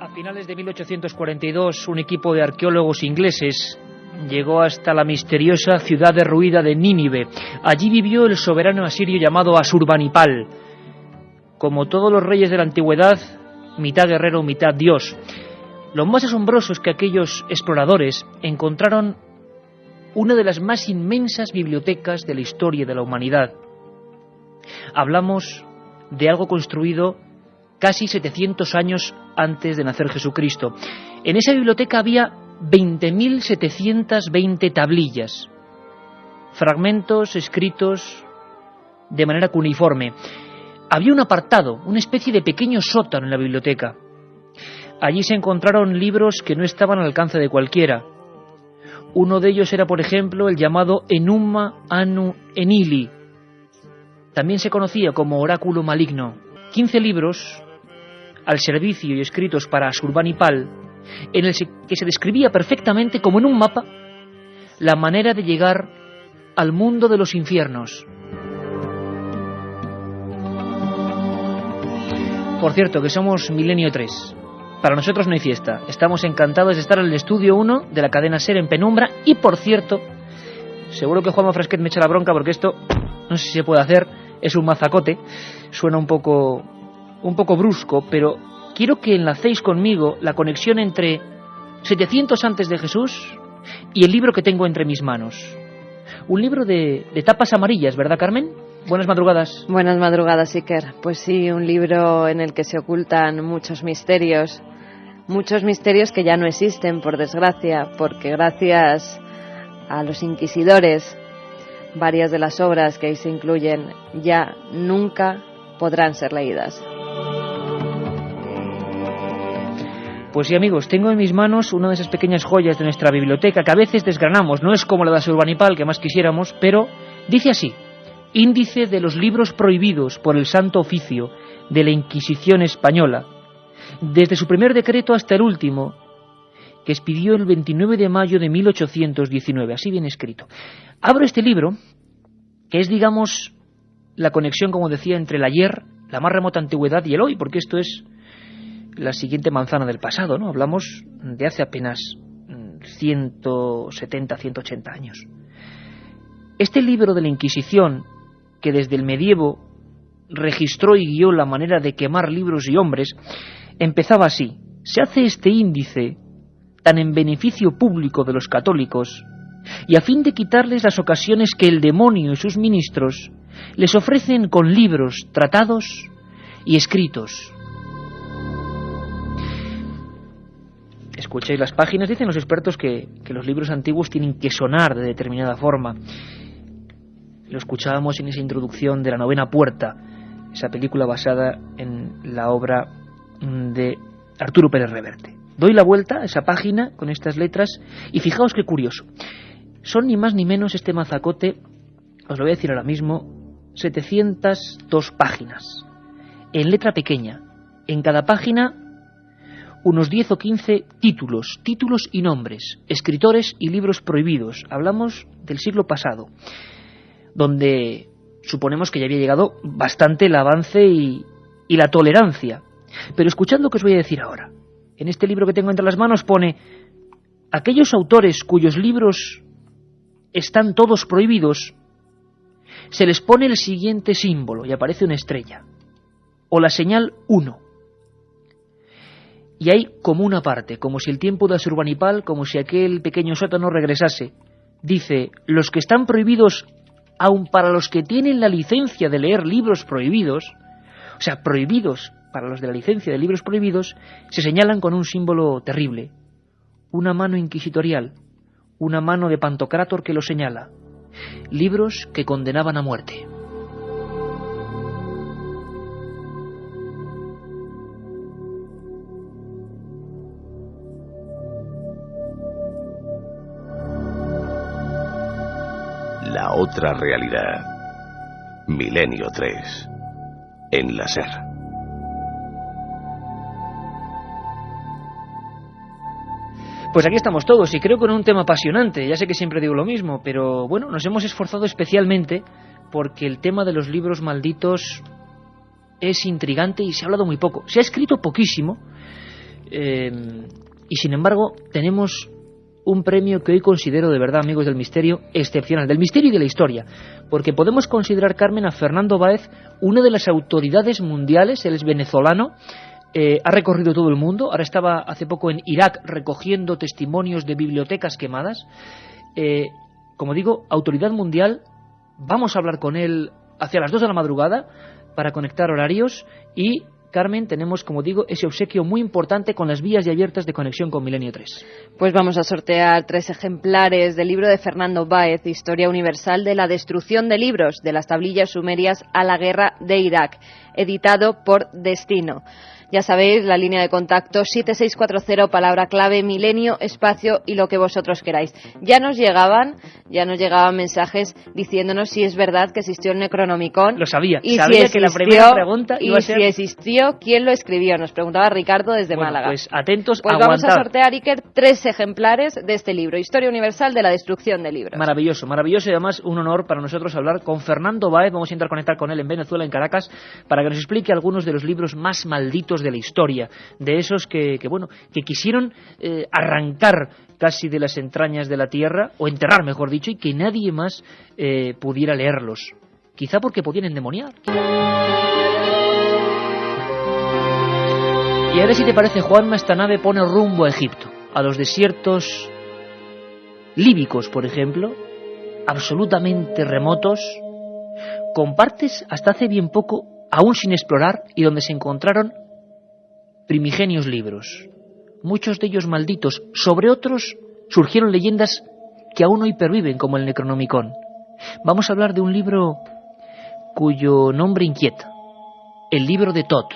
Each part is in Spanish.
A finales de 1842, un equipo de arqueólogos ingleses llegó hasta la misteriosa ciudad derruida de Nínive. Allí vivió el soberano asirio llamado Asurbanipal. Como todos los reyes de la antigüedad, mitad guerrero, mitad dios. Lo más asombroso es que aquellos exploradores encontraron una de las más inmensas bibliotecas de la historia de la humanidad. Hablamos de algo construido casi 700 años antes de nacer Jesucristo. En esa biblioteca había 20.720 tablillas, fragmentos escritos de manera cuneiforme. Había un apartado, una especie de pequeño sótano en la biblioteca. Allí se encontraron libros que no estaban al alcance de cualquiera. Uno de ellos era, por ejemplo, el llamado Enuma Anu Enili. También se conocía como Oráculo Maligno. 15 libros al servicio y escritos para Asurbanipal, en el que se describía perfectamente, como en un mapa, la manera de llegar al mundo de los infiernos. Por cierto, que somos Milenio 3. Para nosotros no hay fiesta. Estamos encantados de estar en el estudio 1 de la cadena SER en penumbra. Y por cierto, seguro que Juanma Frasquet me echa la bronca porque esto no sé si se puede hacer. Es un mazacote. Suena un poco brusco, pero quiero que enlacéis conmigo la conexión entre 700 antes de Jesús y el libro que tengo entre mis manos. Un libro de tapas amarillas, ¿verdad, Carmen? Buenas madrugadas. Buenas madrugadas, Iker. Pues sí, un libro en el que se ocultan muchos misterios que ya no existen, por desgracia, porque gracias a los inquisidores, varias de las obras que ahí se incluyen ya nunca podrán ser leídas. Pues sí, amigos, tengo en mis manos una de esas pequeñas joyas de nuestra biblioteca que a veces desgranamos. No es como la de Asurbanipal, que más quisiéramos, pero dice así: Índice de los libros prohibidos por el Santo Oficio de la Inquisición Española, desde su primer decreto hasta el último, que expidió el 29 de mayo de 1819, así bien escrito. Abro este libro, que es, digamos, la conexión, como decía, entre el ayer, la más remota antigüedad, y el hoy, porque esto es la siguiente manzana del pasado, ¿no? Hablamos de hace apenas 170, 180 años. Este libro de la Inquisición, que desde el medievo registró y guió la manera de quemar libros y hombres, empezaba así: se hace este índice tan en beneficio público de los católicos y a fin de quitarles las ocasiones que el demonio y sus ministros les ofrecen con libros, tratados y escritos. Escuchéis las páginas. Dicen los expertos que los libros antiguos tienen que sonar de determinada forma. Lo escuchábamos en esa introducción de La Novena Puerta, esa película basada en la obra de Arturo Pérez Reverte. Doy la vuelta a esa página con estas letras y fijaos qué curioso. Son ni más ni menos, este mazacote, os lo voy a decir ahora mismo, 702 páginas, en letra pequeña. En cada página unos 10 o 15 títulos y nombres, escritores y libros prohibidos. Hablamos del siglo pasado, donde suponemos que ya había llegado bastante el avance y la tolerancia. Pero escuchad lo que os voy a decir ahora. En este libro que tengo entre las manos pone: aquellos autores cuyos libros están todos prohibidos, se les pone el siguiente símbolo, y aparece una estrella, o la señal 1. Y hay como una parte, como si el tiempo de Asurbanipal, como si aquel pequeño sótano regresase. Dice: los que están prohibidos, aun para los que tienen la licencia de leer libros prohibidos, o sea, prohibidos para los de la licencia de libros prohibidos, se señalan con un símbolo terrible, una mano inquisitorial, una mano de Pantocrátor que lo señala. Libros que condenaban a muerte. La otra realidad. Milenio 3. En la SER. Pues aquí estamos todos, y creo que con un tema apasionante. Ya sé que siempre digo lo mismo, pero bueno, nos hemos esforzado especialmente porque el tema de los libros malditos es intrigante y se ha hablado muy poco. Se ha escrito poquísimo. y sin embargo tenemos un premio que hoy considero, de verdad, amigos del misterio, excepcional, del misterio y de la historia, porque podemos considerar, Carmen, a Fernando Báez una de las autoridades mundiales. Él es venezolano, ha recorrido todo el mundo, ahora estaba hace poco en Irak recogiendo testimonios de bibliotecas quemadas. Como digo, autoridad mundial. Vamos a hablar con él hacia las 2 de la madrugada para conectar horarios y, Carmen, tenemos, como digo, ese obsequio muy importante con las vías ya abiertas de conexión con Milenio 3. Pues vamos a sortear 3 ejemplares del libro de Fernando Báez, Historia Universal de la Destrucción de Libros, de las tablillas sumerias a la guerra de Irak, editado por Destino. Ya sabéis, la línea de contacto 7640, palabra clave, milenio, espacio y lo que vosotros queráis. Ya nos llegaban mensajes diciéndonos si es verdad que existió el Necronomicon. Lo sabía, y sabía si existió, que la primera pregunta iba a ser... Y si existió, ¿quién lo escribió? Nos preguntaba Ricardo desde Málaga. Pues atentos, pues aguantad. Vamos a sortear, Iker, 3 ejemplares de este libro, Historia Universal de la Destrucción de Libros. Maravilloso, maravilloso, y además un honor para nosotros hablar con Fernando Báez. Vamos a intentar conectar con él en Venezuela, en Caracas, para que nos explique algunos de los libros más malditos de la historia, de esos que quisieron arrancar casi de las entrañas de la tierra, o enterrar, mejor dicho, y que nadie más pudiera leerlos. Quizá porque podían endemoniar. Y ahora, si te parece, Juanma, esta nave pone rumbo a Egipto, a los desiertos líbicos, por ejemplo, absolutamente remotos, con partes hasta hace bien poco aún sin explorar y donde se encontraron primigenios libros, muchos de ellos malditos. Sobre otros surgieron leyendas que aún hoy perviven, como el Necronomicon. Vamos a hablar de un libro cuyo nombre inquieta, el libro de Tot.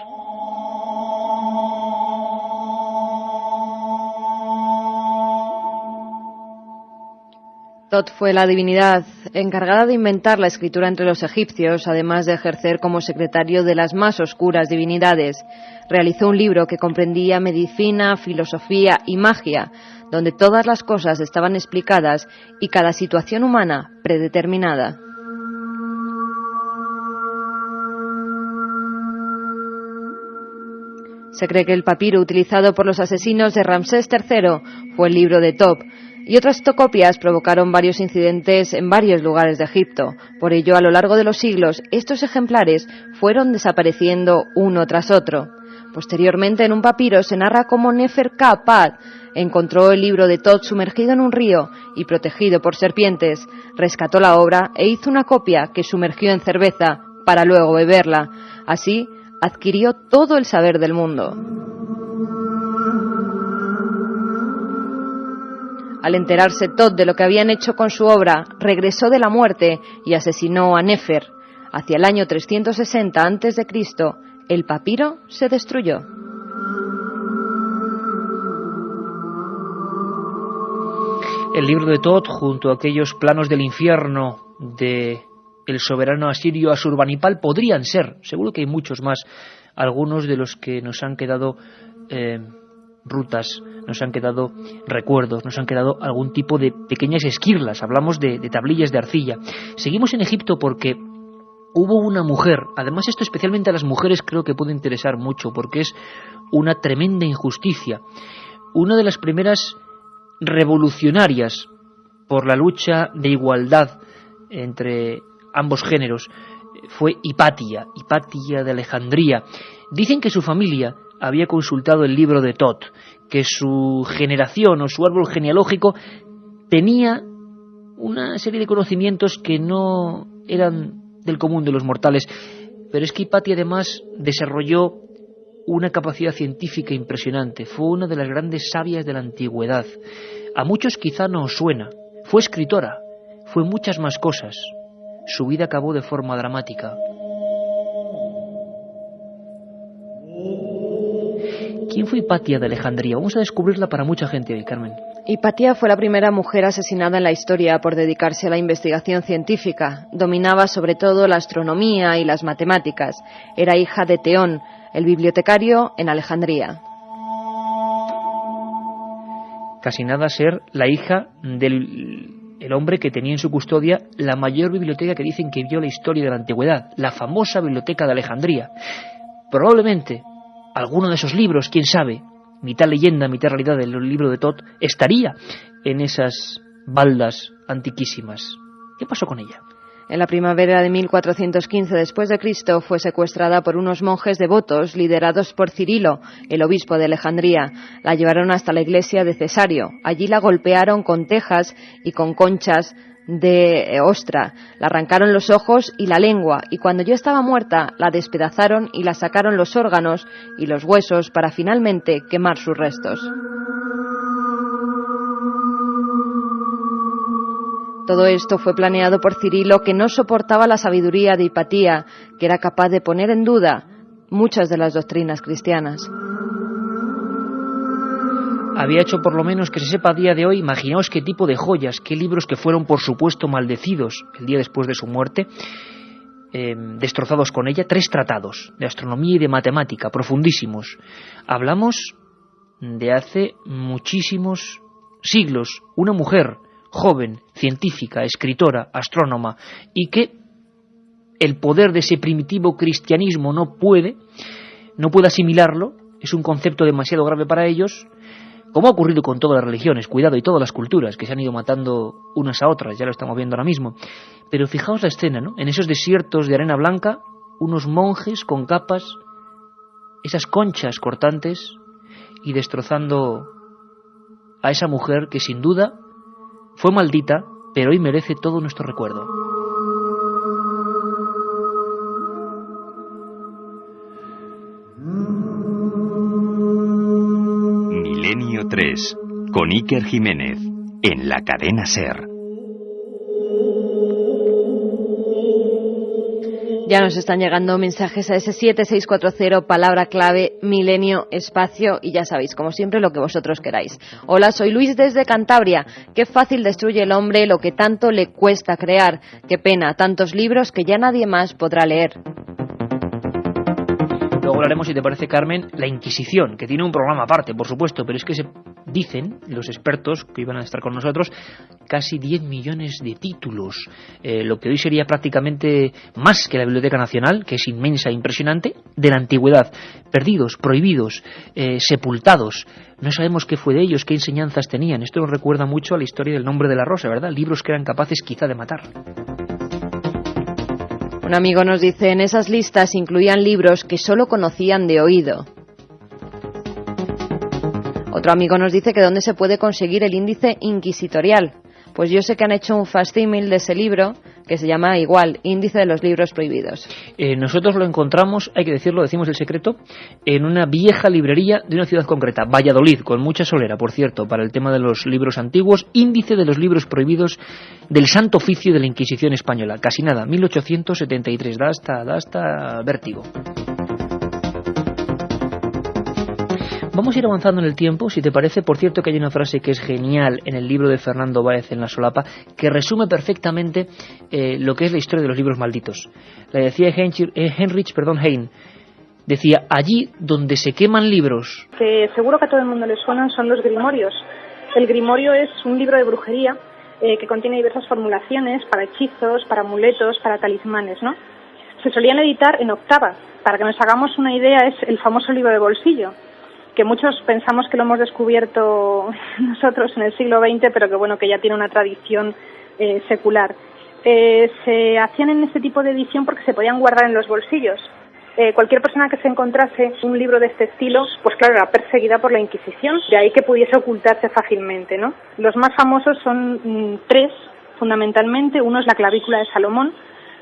Tot fue la divinidad encargada de inventar la escritura entre los egipcios, además de ejercer como secretario de las más oscuras divinidades. Realizó un libro que comprendía medicina, filosofía y magia, donde todas las cosas estaban explicadas y cada situación humana predeterminada. Se cree que el papiro utilizado por los asesinos de Ramsés III fue el libro de Tot, y otras copias provocaron varios incidentes en varios lugares de Egipto. Por ello, a lo largo de los siglos, estos ejemplares fueron desapareciendo uno tras otro. Posteriormente, en un papiro se narra cómo Nefer-Ka-Pad encontró el libro de Tot sumergido en un río y protegido por serpientes. Rescató la obra e hizo una copia que sumergió en cerveza para luego beberla. Así, adquirió todo el saber del mundo. Al enterarse Tot de lo que habían hecho con su obra, regresó de la muerte y asesinó a Nefer. Hacia el año 360 a.C., el papiro se destruyó. El libro de Tot, junto a aquellos planos del infierno de el soberano asirio Asurbanipal, podrían ser, seguro que hay muchos más, algunos de los que nos han quedado rutas, nos han quedado recuerdos, nos han quedado algún tipo de pequeñas esquirlas. Hablamos de tablillas de arcilla. Seguimos en Egipto porque hubo una mujer, además esto especialmente a las mujeres creo que puede interesar mucho, porque es una tremenda injusticia. Una de las primeras revolucionarias por la lucha de igualdad entre ambos géneros fue Hipatia de Alejandría. Dicen que su familia había consultado el libro de Tot, que su generación o su árbol genealógico tenía una serie de conocimientos que no eran del común de los mortales. Pero es que Hipatia además desarrolló una capacidad científica impresionante. Fue una de las grandes sabias de la antigüedad. A muchos quizá no os suena. Fue escritora, fue muchas más cosas. Su vida acabó de forma dramática. ¿Quién fue Hipatia de Alejandría? Vamos a descubrirla para mucha gente hoy, Carmen. Hipatia fue la primera mujer asesinada en la historia por dedicarse a la investigación científica. Dominaba sobre todo la astronomía y las matemáticas. Era hija de Teón, el bibliotecario en Alejandría. Casi nada ser la hija del hombre que tenía en su custodia la mayor biblioteca que dicen que vio la historia de la antigüedad, la famosa Biblioteca de Alejandría. Probablemente alguno de esos libros, quién sabe, mitad leyenda, mitad realidad del libro de Thoth, estaría en esas baldas antiquísimas. ¿Qué pasó con ella? En la primavera de 1415 después de Cristo fue secuestrada por unos monjes devotos liderados por Cirilo, el obispo de Alejandría. La llevaron hasta la iglesia de Cesario. Allí la golpearon con tejas y con conchas de ostra. Le arrancaron los ojos y la lengua, y cuando ya estaba muerta la despedazaron y la sacaron los órganos y los huesos para finalmente quemar sus restos. Todo esto fue planeado por Cirilo, que no soportaba la sabiduría de Hipatía, que era capaz de poner en duda muchas de las doctrinas cristianas. Había hecho por lo menos que se sepa a día de hoy, imaginaos qué tipo de joyas, qué libros que fueron por supuesto maldecidos el día después de su muerte, destrozados con ella, 3 tratados de astronomía y de matemática, profundísimos. Hablamos de hace muchísimos siglos, una mujer joven, científica, escritora, astrónoma, y que el poder de ese primitivo cristianismo no puede asimilarlo, es un concepto demasiado grave para ellos, como ha ocurrido con todas las religiones, cuidado, y todas las culturas que se han ido matando unas a otras, ya lo estamos viendo ahora mismo. Pero fijaos la escena, ¿no? En esos desiertos de arena blanca, unos monjes con capas, esas conchas cortantes, y destrozando a esa mujer que sin duda fue maldita, pero hoy merece todo nuestro recuerdo. Milenio 3, con Iker Jiménez, en la cadena SER. Ya nos están llegando mensajes a ese 7640, palabra clave, milenio, espacio, y ya sabéis, como siempre, lo que vosotros queráis. Hola, soy Luis desde Cantabria. Qué fácil destruye el hombre lo que tanto le cuesta crear. Qué pena, tantos libros que ya nadie más podrá leer. Luego hablaremos, si te parece, Carmen, la Inquisición, que tiene un programa aparte, por supuesto, pero es que se dicen los expertos que iban a estar con nosotros casi 10 millones de títulos, lo que hoy sería prácticamente más que la Biblioteca Nacional, que es inmensa e impresionante, de la antigüedad, perdidos, prohibidos, sepultados. No sabemos qué fue de ellos, qué enseñanzas tenían. Esto nos recuerda mucho a la historia del Nombre de la Rosa, ¿verdad? Libros que eran capaces quizá de matar. Un amigo nos dice, en esas listas incluían libros que solo conocían de oído. Otro amigo nos dice que dónde se puede conseguir el índice inquisitorial. Pues yo sé que han hecho un facsímil de ese libro que se llama igual, Índice de los Libros Prohibidos. Nosotros lo encontramos, hay que decirlo, decimos el secreto, en una vieja librería de una ciudad concreta, Valladolid, con mucha solera, por cierto, para el tema de los libros antiguos, Índice de los Libros Prohibidos del Santo Oficio de la Inquisición Española. Casi nada, 1873, da hasta vértigo. Vamos a ir avanzando en el tiempo, si te parece. Por cierto, que hay una frase que es genial en el libro de Fernando Báez, En la solapa, que resume perfectamente lo que es la historia de los libros malditos. La decía Heinrich Heine. Decía, allí donde se queman libros. Que seguro que a todo el mundo le suenan son los grimorios. El grimorio es un libro de brujería que contiene diversas formulaciones para hechizos, para amuletos, para talismanes, ¿no? Se solían editar en octavas. Para que nos hagamos una idea, es el famoso libro de bolsillo, que muchos pensamos que lo hemos descubierto nosotros en el siglo XX, pero que bueno, que ya tiene una tradición secular. Se hacían en este tipo de edición porque se podían guardar en los bolsillos. Cualquier persona que se encontrase un libro de este estilo, pues claro, era perseguida por la Inquisición, de ahí que pudiese ocultarse fácilmente, ¿no? Los más famosos son 3, fundamentalmente. Uno es la clavícula de Salomón,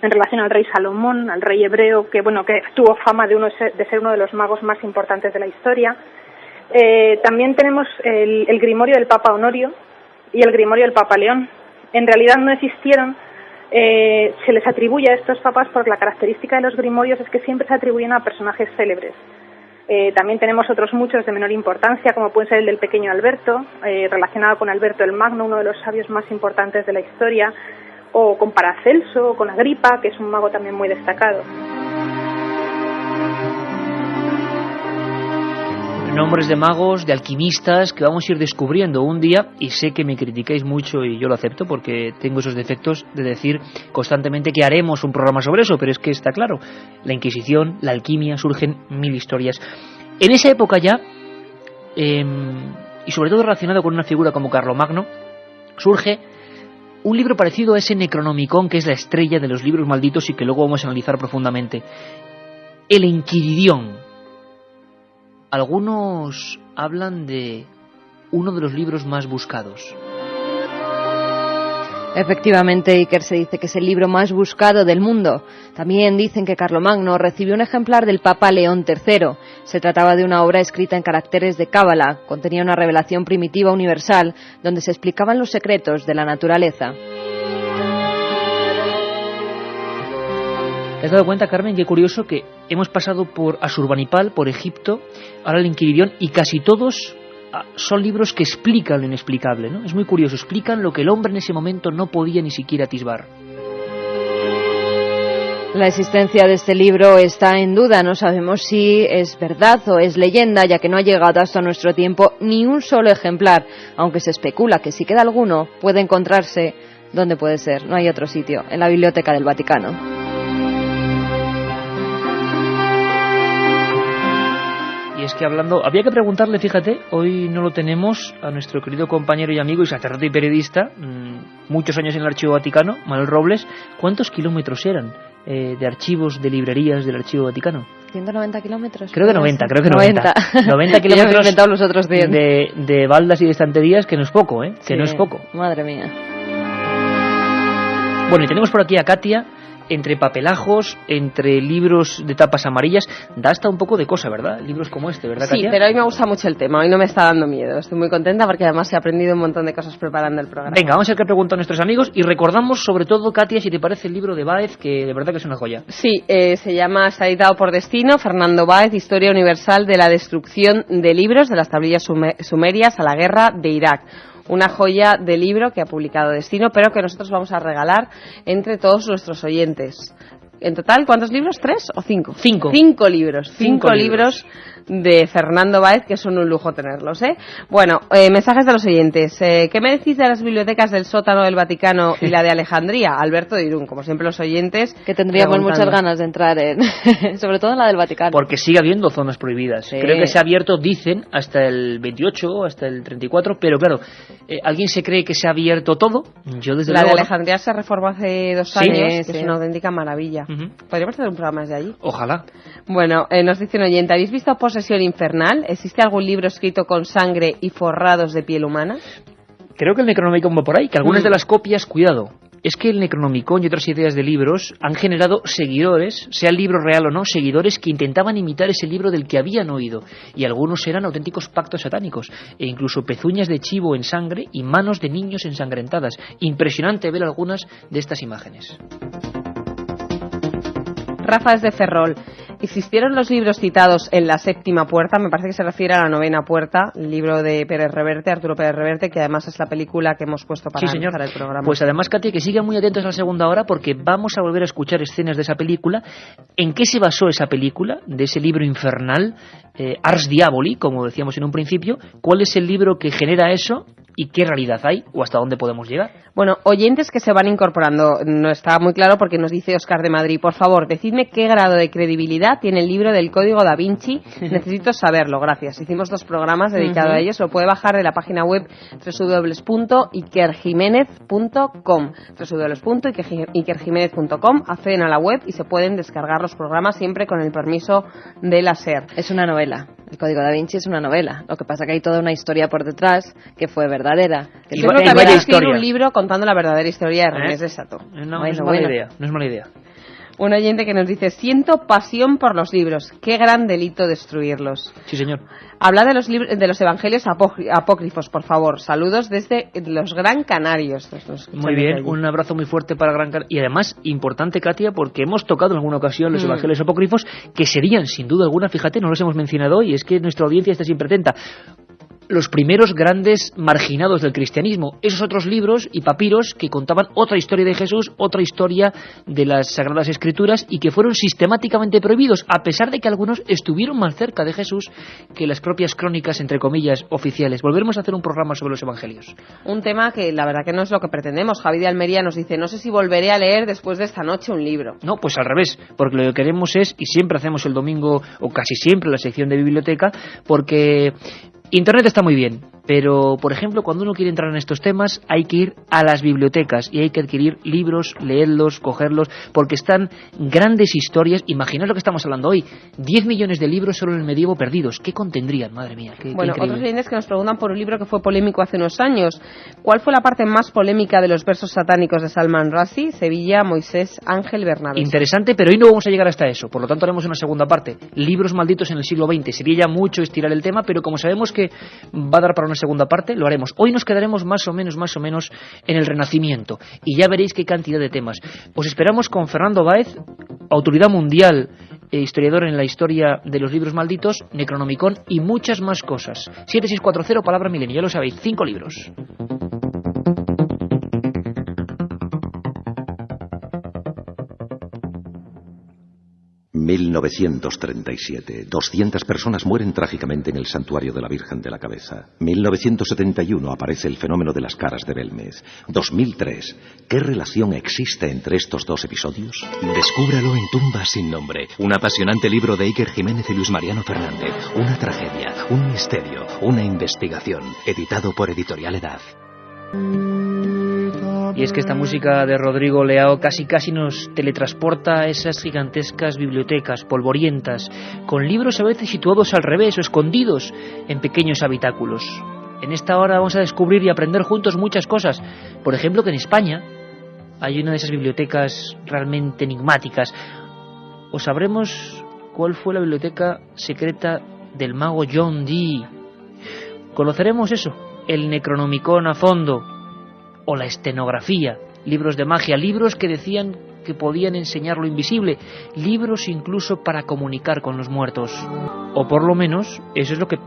en relación al rey Salomón, al rey hebreo, que bueno, que tuvo fama de ser uno de los magos más importantes de la historia. También tenemos el grimorio del Papa Honorio y el grimorio del Papa León. En realidad no existieron, se les atribuye a estos papas porque la característica de los grimorios es que siempre se atribuyen a personajes célebres. También tenemos otros muchos de menor importancia, como puede ser el del pequeño Alberto, relacionado con Alberto el Magno, uno de los sabios más importantes de la historia, o con Paracelso, o con Agripa, que es un mago también muy destacado. Nombres de magos, de alquimistas, que vamos a ir descubriendo un día, y sé que me criticáis mucho y yo lo acepto porque tengo esos defectos de decir constantemente que haremos un programa sobre eso, pero es que está claro, la Inquisición, la alquimia, surgen 1000 historias. En esa época ya y sobre todo relacionado con una figura como Carlomagno, surge un libro parecido a ese Necronomicon, que es la estrella de los libros malditos y que luego vamos a analizar profundamente. El Enquiridión. Algunos hablan de uno de los libros más buscados. Efectivamente, Iker, se dice que es el libro más buscado del mundo. También dicen que Carlomagno recibió un ejemplar del Papa León III. Se trataba de una obra escrita en caracteres de cábala. Contenía una revelación primitiva universal donde se explicaban los secretos de la naturaleza. ¿Te has dado cuenta, Carmen, qué curioso que hemos pasado por Asurbanipal, por Egipto, ahora el Enquiridión, y casi todos son libros que explican lo inexplicable, ¿no? Es muy curioso, explican lo que el hombre en ese momento no podía ni siquiera atisbar. La existencia de este libro está en duda, no sabemos si es verdad o es leyenda, ya que no ha llegado hasta nuestro tiempo ni un solo ejemplar, aunque se especula que si queda alguno puede encontrarse, ¿dónde puede ser? No hay otro sitio, en la Biblioteca del Vaticano. Y es que hablando, había que preguntarle, fíjate, hoy no lo tenemos, a nuestro querido compañero y amigo y sacerdote y periodista, muchos años en el Archivo Vaticano, Manuel Robles, ¿cuántos kilómetros eran de archivos, de librerías del Archivo Vaticano? 190 kilómetros. Creo que 90. 90 kilómetros inventado los otros 100. de baldas y de estanterías, que no es poco, ¿eh? Que sí, no es poco. Madre mía. Bueno, y tenemos por aquí a Katia, entre papelajos, entre libros de tapas amarillas, da hasta un poco de cosa, ¿verdad? Libros como este, ¿verdad, Katia? Sí, pero hoy me gusta mucho el tema, hoy no me está dando miedo. Estoy muy contenta porque además he aprendido un montón de cosas preparando el programa. Venga, vamos a ver qué preguntan nuestros amigos y recordamos sobre todo, Katia, si te parece el libro de Báez, que de verdad que es una joya. Sí, se llama Está editado por Destino, Fernando Báez, Historia Universal de la Destrucción de Libros de las tablillas sumerias a la guerra de Irak. Una joya de libro que ha publicado Destino, pero que nosotros vamos a regalar entre todos nuestros oyentes. En total, ¿cuántos libros? ¿3 o 5? 5. 5 libros. 5 libros de Fernando Báez, que son un lujo tenerlos, ¿eh? Bueno, mensajes de los oyentes. ¿Qué me decís de las bibliotecas del sótano del Vaticano y la de Alejandría? Alberto de Irún, como siempre los oyentes. Que tendríamos muchas ganas de entrar en, sobre todo en la del Vaticano. Porque sigue habiendo zonas prohibidas. Sí. Creo que se ha abierto, dicen, hasta el 28, hasta el 34, pero claro, ¿alguien se cree que se ha abierto todo? Yo desde luego. La de Alejandría se reformó hace 2 años, que es una auténtica maravilla. Podríamos hacer un programa desde allí. Ojalá. Bueno, nos dice un oyente, ¿habéis visto Posesión Infernal? ¿Existe algún libro escrito con sangre y forrados de piel humana? Creo que el Necronomicon va por ahí, que algunas de las copias, cuidado, es que el Necronomicon y otras ideas de libros han generado seguidores, sea el libro real o no, seguidores que intentaban imitar ese libro del que habían oído, y algunos eran auténticos pactos satánicos, e incluso pezuñas de chivo en sangre y manos de niños ensangrentadas. Impresionante ver algunas de estas imágenes. Rafa es de Ferrol. ¿Existieron los libros citados en la séptima puerta? Me parece que se refiere a la novena puerta, el libro de Pérez Reverte, Arturo Pérez Reverte, que además es la película que hemos puesto para empezar el programa. Pues además, Katia, que sigan muy atentos a la segunda hora porque vamos a volver a escuchar escenas de esa película. ¿En qué se basó esa película, de ese libro infernal, Ars Diaboli, como decíamos en un principio? ¿Cuál es el libro que genera eso? ¿Y qué realidad hay? ¿O hasta dónde podemos llegar? Bueno, oyentes que se van incorporando, no está muy claro porque nos dice Óscar de Madrid, por favor, decidme qué grado de credibilidad tiene el libro del Código Da Vinci. Necesito saberlo, gracias. Hicimos 2 programas dedicados a ellos, lo puede bajar de la página web www.ikerjimenez.com www.ikerjimenez.com, acceden a la web y se pueden descargar los programas siempre con el permiso de la SER. Es una novela, el Código Da Vinci es una novela, lo que pasa que hay toda una historia por detrás que fue verdadera. Que yo creo que había que escribir un libro contando la verdadera historia de Hermes de Sato. No es mala idea, no es mala idea. Un oyente que nos dice, siento pasión por los libros, qué gran delito destruirlos. Sí, señor. Habla de los evangelios apócrifos, por favor. Saludos desde los Gran Canarios. Muy bien, un abrazo muy fuerte para Gran Canaria. Y además, importante, Katia, porque hemos tocado en alguna ocasión los evangelios apócrifos, que serían, sin duda alguna, fíjate, no los hemos mencionado hoy, es que nuestra audiencia está siempre atenta, los primeros grandes marginados del cristianismo, esos otros libros y papiros que contaban otra historia de Jesús, otra historia de las Sagradas Escrituras y que fueron sistemáticamente prohibidos, a pesar de que algunos estuvieron más cerca de Jesús que las propias crónicas, entre comillas, oficiales. Volveremos a hacer un programa sobre los evangelios. Un tema que la verdad que no es lo que pretendemos. Javi de Almería nos dice, no sé si volveré a leer después de esta noche un libro. No, pues al revés, porque lo que queremos es, y siempre hacemos el domingo, o casi siempre, la sección de biblioteca, porque Internet está muy bien, pero, por ejemplo, cuando uno quiere entrar en estos temas hay que ir a las bibliotecas y hay que adquirir libros, leerlos, cogerlos, porque están grandes historias. Imaginad lo que estamos hablando hoy, 10 millones de libros solo en el medievo perdidos. ¿Qué contendrían? Madre mía, qué Bueno, increíble. otros oyentes que nos preguntan por un libro que fue polémico hace unos años. ¿Cuál fue la parte más polémica de los versos satánicos de Salman Rushdie? Sevilla, Moisés, Ángel, Bernabé. Interesante, pero hoy no vamos a llegar hasta eso, por lo tanto haremos una segunda parte. Libros malditos en el siglo XX. Sería ya mucho estirar el tema, pero como sabemos que va a dar para una segunda parte, lo haremos. Hoy nos quedaremos más o menos en el Renacimiento y ya veréis qué cantidad de temas. Os esperamos con Fernando Báez, autoridad mundial e historiador en la historia de los libros malditos, Necronomicon y muchas más cosas. 7640, palabra milenio, ya lo sabéis, 5 libros. ...1937... 200 personas mueren trágicamente en el santuario de la Virgen de la Cabeza. 1971... aparece el fenómeno de las caras de Belmez. 2003... ¿qué relación existe entre estos dos episodios? Descúbralo en Tumbas sin nombre. Un apasionante libro de Iker Jiménez y Luis Mariano Fernández. Una tragedia, un misterio, una investigación. Editado por Editorial Edad. Y es que esta música de Rodrigo Leao casi nos teletransporta a esas gigantescas bibliotecas polvorientas, con libros a veces situados al revés o escondidos en pequeños habitáculos. En esta hora vamos a descubrir y aprender juntos muchas cosas. Por ejemplo, que en España hay una de esas bibliotecas realmente enigmáticas. O sabremos cuál fue la biblioteca secreta del mago John Dee. Conoceremos eso, el Necronomicon a fondo, o la estenografía, libros de magia, libros que decían que podían enseñar lo invisible, libros incluso para comunicar con los muertos. O por lo menos, eso es lo que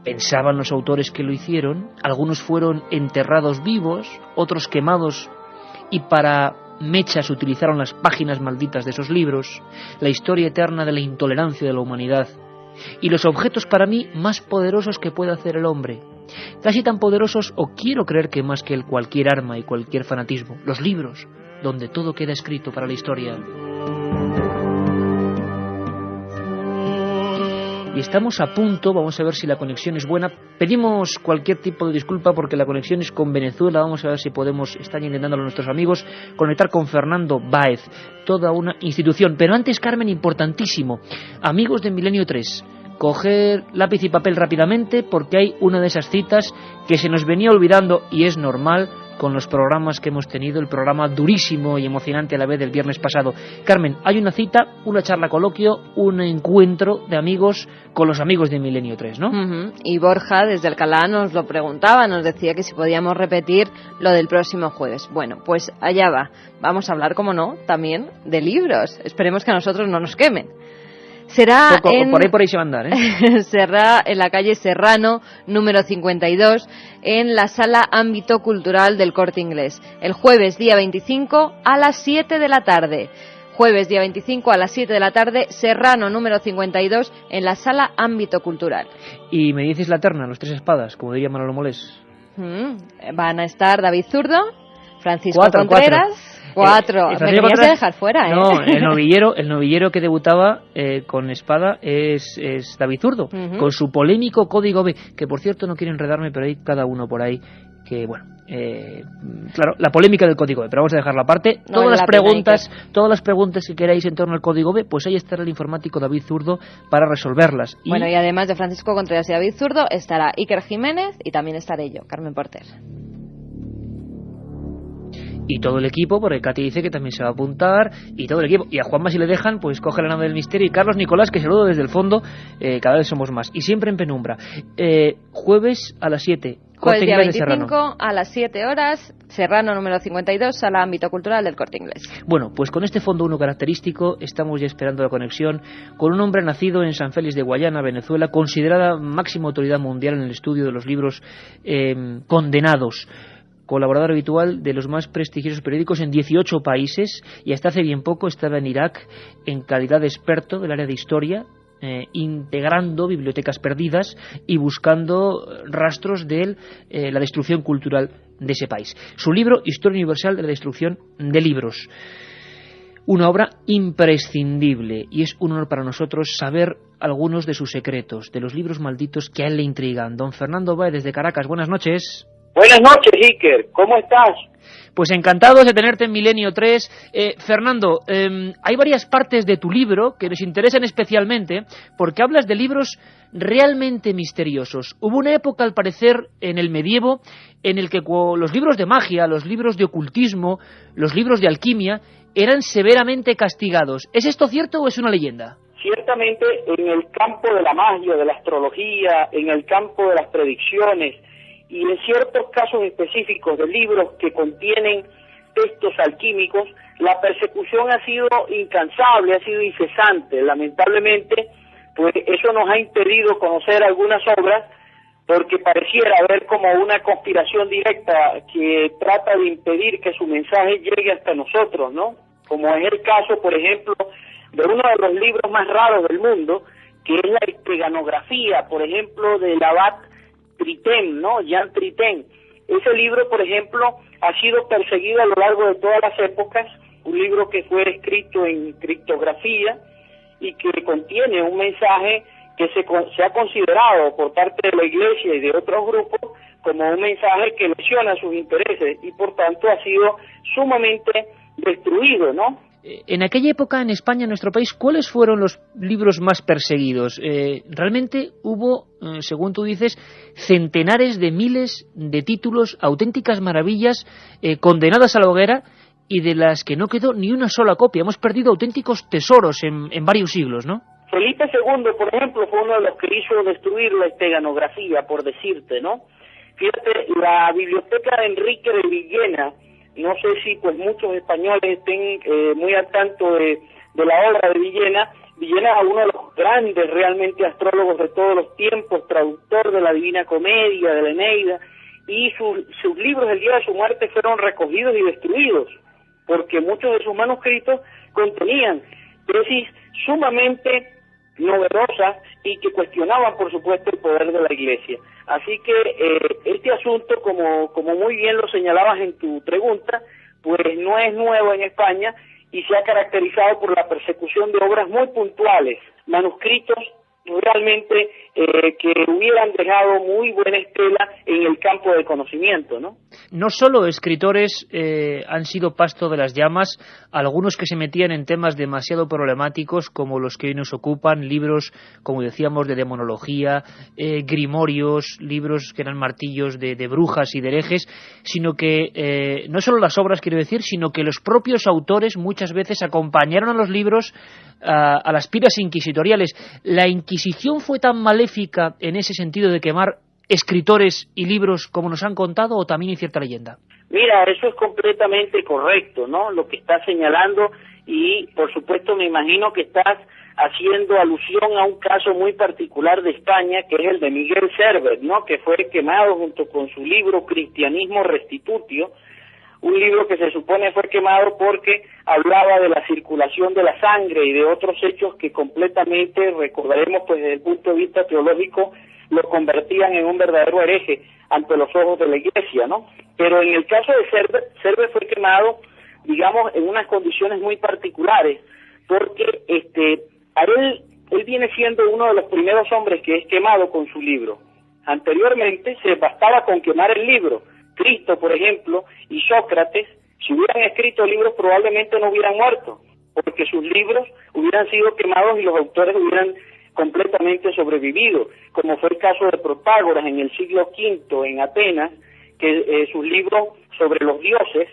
pensaban los autores que lo hicieron. Algunos fueron enterrados vivos, otros quemados, y para mechas utilizaron las páginas malditas de esos libros, la historia eterna de la intolerancia de la humanidad, y los objetos para mí más poderosos que puede hacer el hombre. Casi tan poderosos, o quiero creer que más que el cualquier arma y cualquier fanatismo, los libros, donde todo queda escrito para la historia. Y estamos a punto, vamos a ver si la conexión es buena. Pedimos cualquier tipo de disculpa porque la conexión es con Venezuela. Vamos a ver si podemos, están intentándolo nuestros amigos, conectar con Fernando Báez, toda una institución. Pero antes, Carmen, importantísimo, amigos de Milenio 3, coger lápiz y papel rápidamente porque hay una de esas citas que se nos venía olvidando, y es normal con los programas que hemos tenido, el programa durísimo y emocionante a la vez del viernes pasado. Carmen, hay una cita, una charla coloquio, un encuentro de amigos con los amigos de Milenio 3, ¿no? Y Borja desde Alcalá nos lo preguntaba, nos decía que si podíamos repetir lo del próximo jueves. Bueno, pues allá va. Vamos a hablar, como no, también de libros. Esperemos que a nosotros no nos quemen. Será por ahí se va a andar, ¿eh? Será en la calle Serrano, número 52, en la Sala Ámbito Cultural del Corte Inglés. El jueves, día 25, a las 7 de la tarde. Jueves, día 25, a las 7 de la tarde, Serrano, número 52, en la Sala Ámbito Cultural. Y me dices la terna, los tres espadas, como diría Manolo Molés. Van a estar David Zurdo, Francisco Contreras... Cuatro. Me querías dejar fuera, ¿eh? No, el novillero que debutaba con espada es David Zurdo, con su polémico Código B, que por cierto no quiero enredarme, pero hay cada uno por ahí que, bueno, claro, la polémica del Código B, pero vamos a dejarla aparte. Todas las preguntas que queráis en torno al Código B, pues ahí estará el informático David Zurdo para resolverlas. Bueno, y además de Francisco Contreras y David Zurdo, estará Iker Jiménez y también estaré yo, Carmen Porter. Y todo el equipo, porque Katy dice que también se va a apuntar, y todo el equipo. Y a Juanma, si le dejan, pues coge la nave del misterio. Y Carlos Nicolás, que saludo desde el fondo, cada vez somos más. Y siempre en penumbra. Jueves a las 7. Jueves día 25 a las 7 horas, Serrano número 52, Sala Ámbito Cultural del Corte Inglés. Bueno, pues con este fondo 1 característico estamos ya esperando la conexión con un hombre nacido en San Félix de Guayana, Venezuela, considerada máxima autoridad mundial en el estudio de los libros condenados. Colaborador habitual de los más prestigiosos periódicos en 18 países, y hasta hace bien poco estaba en Irak en calidad de experto del área de historia, integrando bibliotecas perdidas y buscando rastros de la destrucción cultural de ese país. Su libro, Historia Universal de la Destrucción de Libros. Una obra imprescindible, y es un honor para nosotros saber algunos de sus secretos, de los libros malditos que a él le intrigan. Don Fernando Báez, desde Caracas, buenas noches. Buenas noches, Iker, ¿cómo estás? Pues encantados de tenerte en Milenio 3. Fernando, hay varias partes de tu libro que nos interesan especialmente porque hablas de libros realmente misteriosos. Hubo una época, al parecer, en el medievo, en el que los libros de magia, los libros de ocultismo, los libros de alquimia, eran severamente castigados. ¿Es esto cierto o es una leyenda? Ciertamente, en el campo de la magia, de la astrología, en el campo de las predicciones y en ciertos casos específicos de libros que contienen textos alquímicos, la persecución ha sido incansable, ha sido incesante. Lamentablemente, pues eso nos ha impedido conocer algunas obras porque pareciera haber como una conspiración directa que trata de impedir que su mensaje llegue hasta nosotros, ¿no? Como es el caso, por ejemplo, de uno de los libros más raros del mundo, que es la esteganografía, por ejemplo, del abad Tritén, ¿no? Jean Tritén. Ese libro, por ejemplo, ha sido perseguido a lo largo de todas las épocas, un libro que fue escrito en criptografía y que contiene un mensaje que se ha considerado por parte de la Iglesia y de otros grupos como un mensaje que lesiona sus intereses y por tanto ha sido sumamente destruido, ¿no? En aquella época en España, en nuestro país, ¿cuáles fueron los libros más perseguidos? Realmente hubo, según tú dices, centenares de miles de títulos, auténticas maravillas, condenadas a la hoguera y de las que no quedó ni una sola copia. Hemos perdido auténticos tesoros en varios siglos, ¿no? Felipe II, por ejemplo, fue uno de los que hizo destruir la esteganografía, por decirte, ¿no? Fíjate, la biblioteca de Enrique de Villena, no sé si pues muchos españoles estén muy al tanto de la obra de Villena. Villena es uno de los grandes realmente astrólogos de todos los tiempos, traductor de la Divina Comedia, de la Eneida, y sus libros el día de su muerte fueron recogidos y destruidos, porque muchos de sus manuscritos contenían tesis sumamente novedosas y que cuestionaban, por supuesto, el poder de la Iglesia. Así que este asunto, como muy bien lo señalabas en tu pregunta, pues no es nuevo en España y se ha caracterizado por la persecución de obras muy puntuales, manuscritos realmente que hubieran dejado muy buena estela en el campo del conocimiento, ¿no? No solo escritores han sido pasto de las llamas, algunos que se metían en temas demasiado problemáticos como los que hoy nos ocupan, libros, como decíamos, de demonología, grimorios, libros que eran martillos de brujas y de herejes, sino que no solo las obras, quiero decir, sino que los propios autores muchas veces acompañaron a los libros a las piras inquisitoriales. ¿La Inquisición fue tan maléfica en ese sentido de quemar escritores y libros como nos han contado, o también hay cierta leyenda? Mira, eso es completamente correcto, ¿no? Lo que estás señalando, y por supuesto me imagino que estás haciendo alusión a un caso muy particular de España, que es el de Miguel Servet, ¿no? Que fue quemado junto con su libro Cristianismo Restitutio, un libro que se supone fue quemado porque hablaba de la circulación de la sangre y de otros hechos que completamente, recordaremos pues desde el punto de vista teológico, lo convertían en un verdadero hereje ante los ojos de la Iglesia, ¿no? Pero en el caso de Servet fue quemado, digamos, en unas condiciones muy particulares, porque él viene siendo uno de los primeros hombres que es quemado con su libro. Anteriormente se bastaba con quemar el libro. Cristo, por ejemplo, y Sócrates, si hubieran escrito libros probablemente no hubieran muerto, porque sus libros hubieran sido quemados y los autores hubieran completamente sobrevivido, como fue el caso de Protágoras en el siglo V en Atenas, que sus libros sobre los dioses,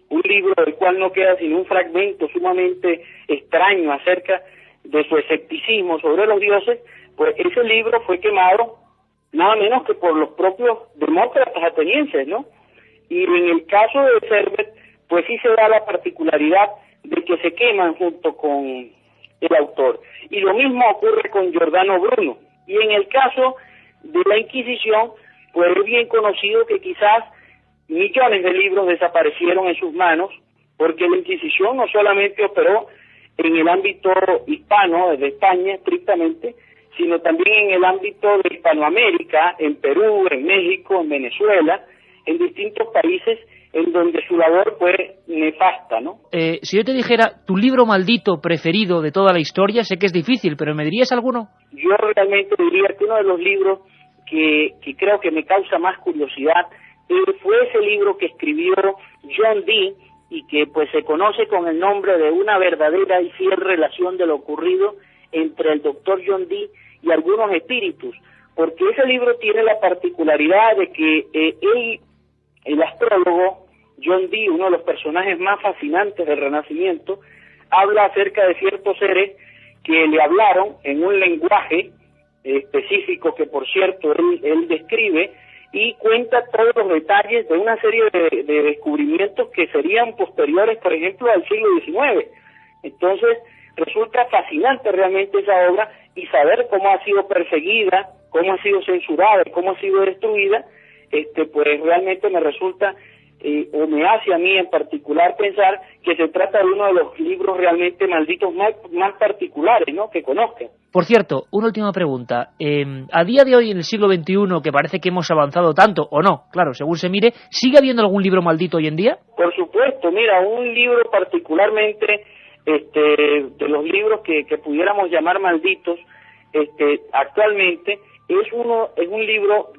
un libro del cual no queda sino un fragmento sumamente extraño acerca de su escepticismo sobre los dioses, pues ese libro fue quemado nada menos que por los propios demócratas atenienses, ¿no? Y en el caso de Servet, pues sí se da la particularidad de que se queman junto con el autor. Y lo mismo ocurre con Giordano Bruno. Y en el caso de la Inquisición, pues es bien conocido que quizás millones de libros desaparecieron en sus manos, porque la Inquisición no solamente operó en el ámbito hispano, de España estrictamente, sino también en el ámbito de Hispanoamérica, en Perú, en México, en Venezuela, en distintos países en donde su labor fue nefasta, ¿no? Si yo te dijera tu libro maldito preferido de toda la historia, sé que es difícil, pero ¿me dirías alguno? Yo realmente diría que uno de los libros que creo que me causa más curiosidad fue ese libro que escribió John Dee y que pues se conoce con el nombre de Una verdadera y fiel relación de lo ocurrido entre el doctor John Dee y algunos espíritus, porque ese libro tiene la particularidad de que el astrólogo John Dee, uno de los personajes más fascinantes del Renacimiento, habla acerca de ciertos seres que le hablaron en un lenguaje específico que, por cierto, él describe, y cuenta todos los detalles de una serie de descubrimientos que serían posteriores, por ejemplo, al siglo XIX. Entonces, resulta fascinante realmente esa obra, y saber cómo ha sido perseguida, cómo ha sido censurada, cómo ha sido destruida, pues realmente me resulta, o me hace a mí en particular pensar que se trata de uno de los libros realmente malditos más particulares, ¿no?, que conozcan. Por cierto, una última pregunta. A día de hoy, en el siglo XXI, que parece que hemos avanzado tanto, o no, claro, según se mire, ¿sigue habiendo algún libro maldito hoy en día? Por supuesto, mira, un libro particularmente, de los libros que pudiéramos llamar malditos, actualmente, es un libro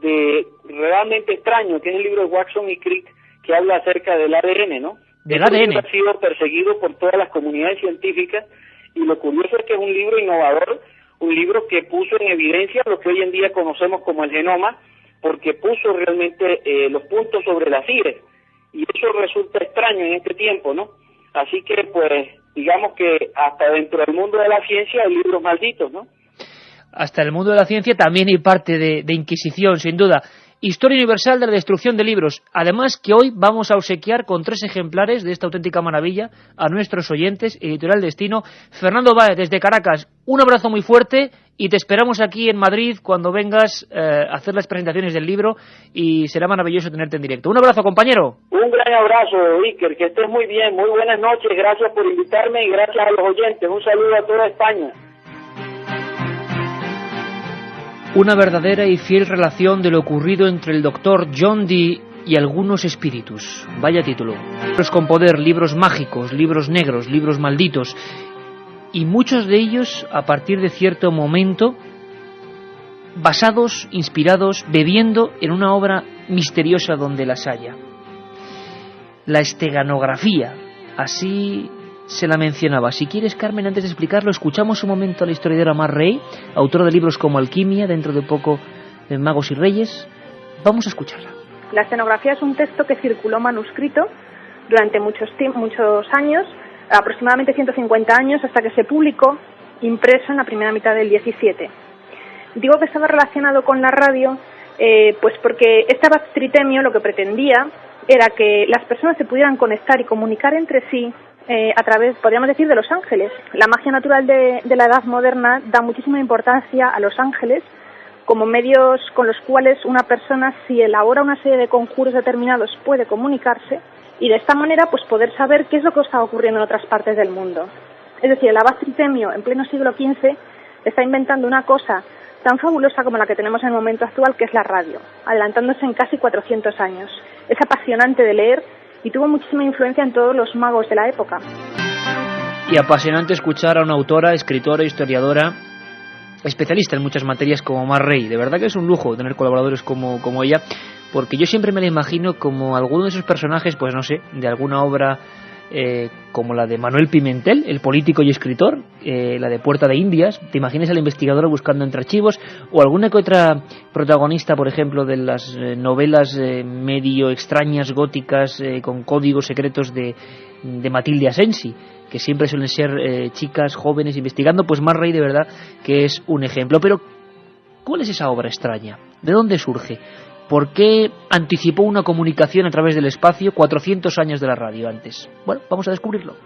realmente extraño, que es el libro de Watson y Crick, que habla acerca del ADN, ¿no? Del ADN. Ha sido perseguido por todas las comunidades científicas, y lo curioso es que es un libro innovador, un libro que puso en evidencia lo que hoy en día conocemos como el genoma, porque puso realmente los puntos sobre las íes, y eso resulta extraño en este tiempo, ¿no? Así que, pues, digamos que hasta dentro del mundo de la ciencia hay libros malditos, ¿no? Hasta el mundo de la ciencia también hay parte de Inquisición, sin duda. Historia universal de la destrucción de libros. Además que hoy vamos a obsequiar con 3 ejemplares de esta auténtica maravilla a nuestros oyentes. Editorial Destino. Fernando Báez, desde Caracas, un abrazo muy fuerte y te esperamos aquí en Madrid cuando vengas a hacer las presentaciones del libro, y será maravilloso tenerte en directo. Un abrazo, compañero. Un gran abrazo, Iker, que estés muy bien, muy buenas noches, gracias por invitarme y gracias a los oyentes. Un saludo a toda España. Una verdadera y fiel relación de lo ocurrido entre el doctor John Dee y algunos espíritus. Vaya título. Libros con poder, libros mágicos, libros negros, libros malditos. Y muchos de ellos, a partir de cierto momento, basados, inspirados, bebiendo en una obra misteriosa donde las haya. La esteganografía, así se la mencionaba. Si quieres, Carmen, antes de explicarlo, escuchamos un momento a la historiadora Mar Rey, autora de libros como Alquimia, dentro de poco de Magos y Reyes. Vamos a escucharla. La estenografía es un texto que circuló manuscrito durante muchos años, aproximadamente 150 años, hasta que se publicó impreso en la primera mitad del 17. Digo que estaba relacionado con la radio, pues porque este Abad Tritemio lo que pretendía era que las personas se pudieran conectar y comunicar entre sí a través, podríamos decir, de los ángeles. La magia natural de la edad moderna da muchísima importancia a los ángeles como medios con los cuales una persona, si elabora una serie de conjuros determinados, puede comunicarse y de esta manera pues poder saber qué es lo que está ocurriendo en otras partes del mundo. Es decir, el Abad Tritemio, en pleno siglo XV, está inventando una cosa tan fabulosa como la que tenemos en el momento actual, que es la radio, adelantándose en casi 400 años. Es apasionante de leer y tuvo muchísima influencia en todos los magos de la época. Y apasionante escuchar a una autora, escritora, historiadora, especialista en muchas materias como Mar Rey. De verdad que es un lujo tener colaboradores como ella, porque yo siempre me la imagino como alguno de esos personajes, pues no sé, de alguna obra como la de Manuel Pimentel, el político y escritor, la de Puerta de Indias. Te imaginas a la investigadora buscando entre archivos, o alguna que otra protagonista, por ejemplo, de las novelas medio extrañas, góticas, con códigos secretos de Matilde Asensi, que siempre suelen ser chicas jóvenes investigando. Pues Mar Rey, de verdad que es un ejemplo. Pero ¿cuál es esa obra extraña? ¿De dónde surge? ¿Por qué anticipó una comunicación a través del espacio 400 años de la radio antes? Bueno, vamos a descubrirlo.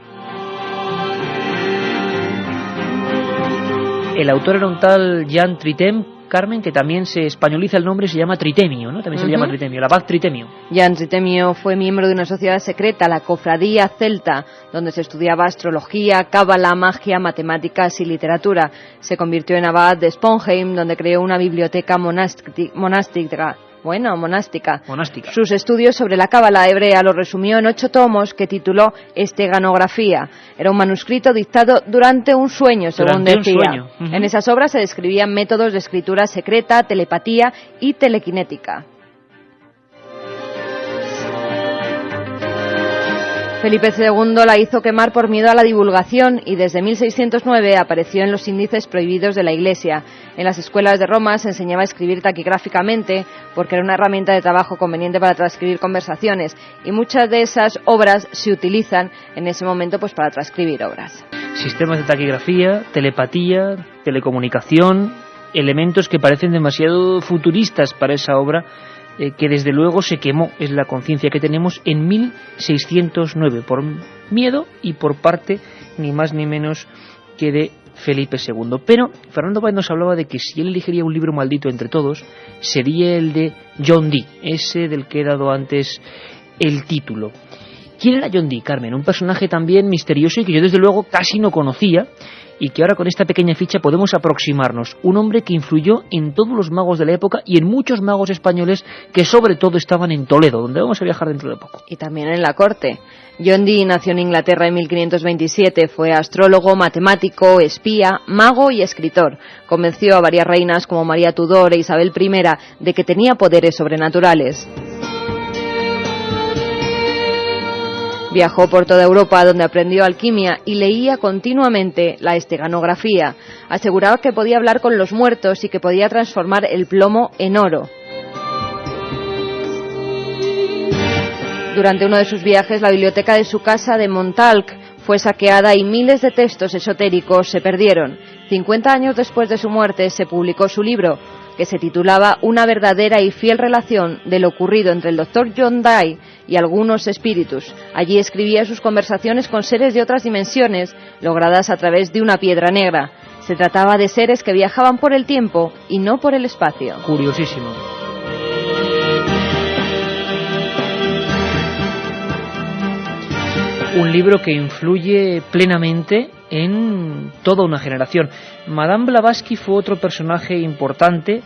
El autor era un tal Jean Tritem, Carmen, que también se españoliza el nombre, se llama Tritemio, ¿no? También se le llama Tritemio, el Abad Tritemio. Jean Tritemio fue miembro de una sociedad secreta, la Cofradía Celta, donde se estudiaba astrología, cábala, magia, matemáticas y literatura. Se convirtió en abad de Sponheim, donde creó una biblioteca monástica monástica. Monástica. Sus estudios sobre la cábala hebrea los resumió en 8 tomos que tituló Esteganografía. Era un manuscrito dictado durante un sueño, según decía. En esas obras se describían métodos de escritura secreta, telepatía y telequinética. Felipe II la hizo quemar por miedo a la divulgación y desde 1609 apareció en los índices prohibidos de la Iglesia. En las escuelas de Roma se enseñaba a escribir taquigráficamente porque era una herramienta de trabajo conveniente para transcribir conversaciones y muchas de esas obras se utilizan en ese momento pues para transcribir obras. Sistemas de taquigrafía, telepatía, telecomunicación, elementos que parecen demasiado futuristas para esa obra que desde luego se quemó, es la conciencia que tenemos, en 1609, por miedo y por parte ni más ni menos que de Felipe II. Pero Fernando Báez nos hablaba de que si él elegiría un libro maldito entre todos, sería el de John Dee, ese del que he dado antes el título. ¿Quién era John Dee, Carmen? Un personaje también misterioso y que yo desde luego casi no conocía, y que ahora con esta pequeña ficha podemos aproximarnos. Un hombre que influyó en todos los magos de la época y en muchos magos españoles que sobre todo estaban en Toledo, donde vamos a viajar dentro de poco. Y también en la corte. John Dee nació en Inglaterra en 1527, fue astrólogo, matemático, espía, mago y escritor. Convenció a varias reinas como María Tudor e Isabel I de que tenía poderes sobrenaturales. Viajó por toda Europa, donde aprendió alquimia y leía continuamente la esteganografía. Aseguraba que podía hablar con los muertos y que podía transformar el plomo en oro. Durante uno de sus viajes, la biblioteca de su casa de Montalc fue saqueada y miles de textos esotéricos se perdieron. 50 años después de su muerte se publicó su libro, que se titulaba Una verdadera y fiel relación de lo ocurrido entre el Dr. John Dee y algunos espíritus. Allí escribía sus conversaciones con seres de otras dimensiones, logradas a través de una piedra negra. Se trataba de seres que viajaban por el tiempo y no por el espacio. Curiosísimo. Un libro que influye plenamente en toda una generación. Madame Blavatsky fue otro personaje importante,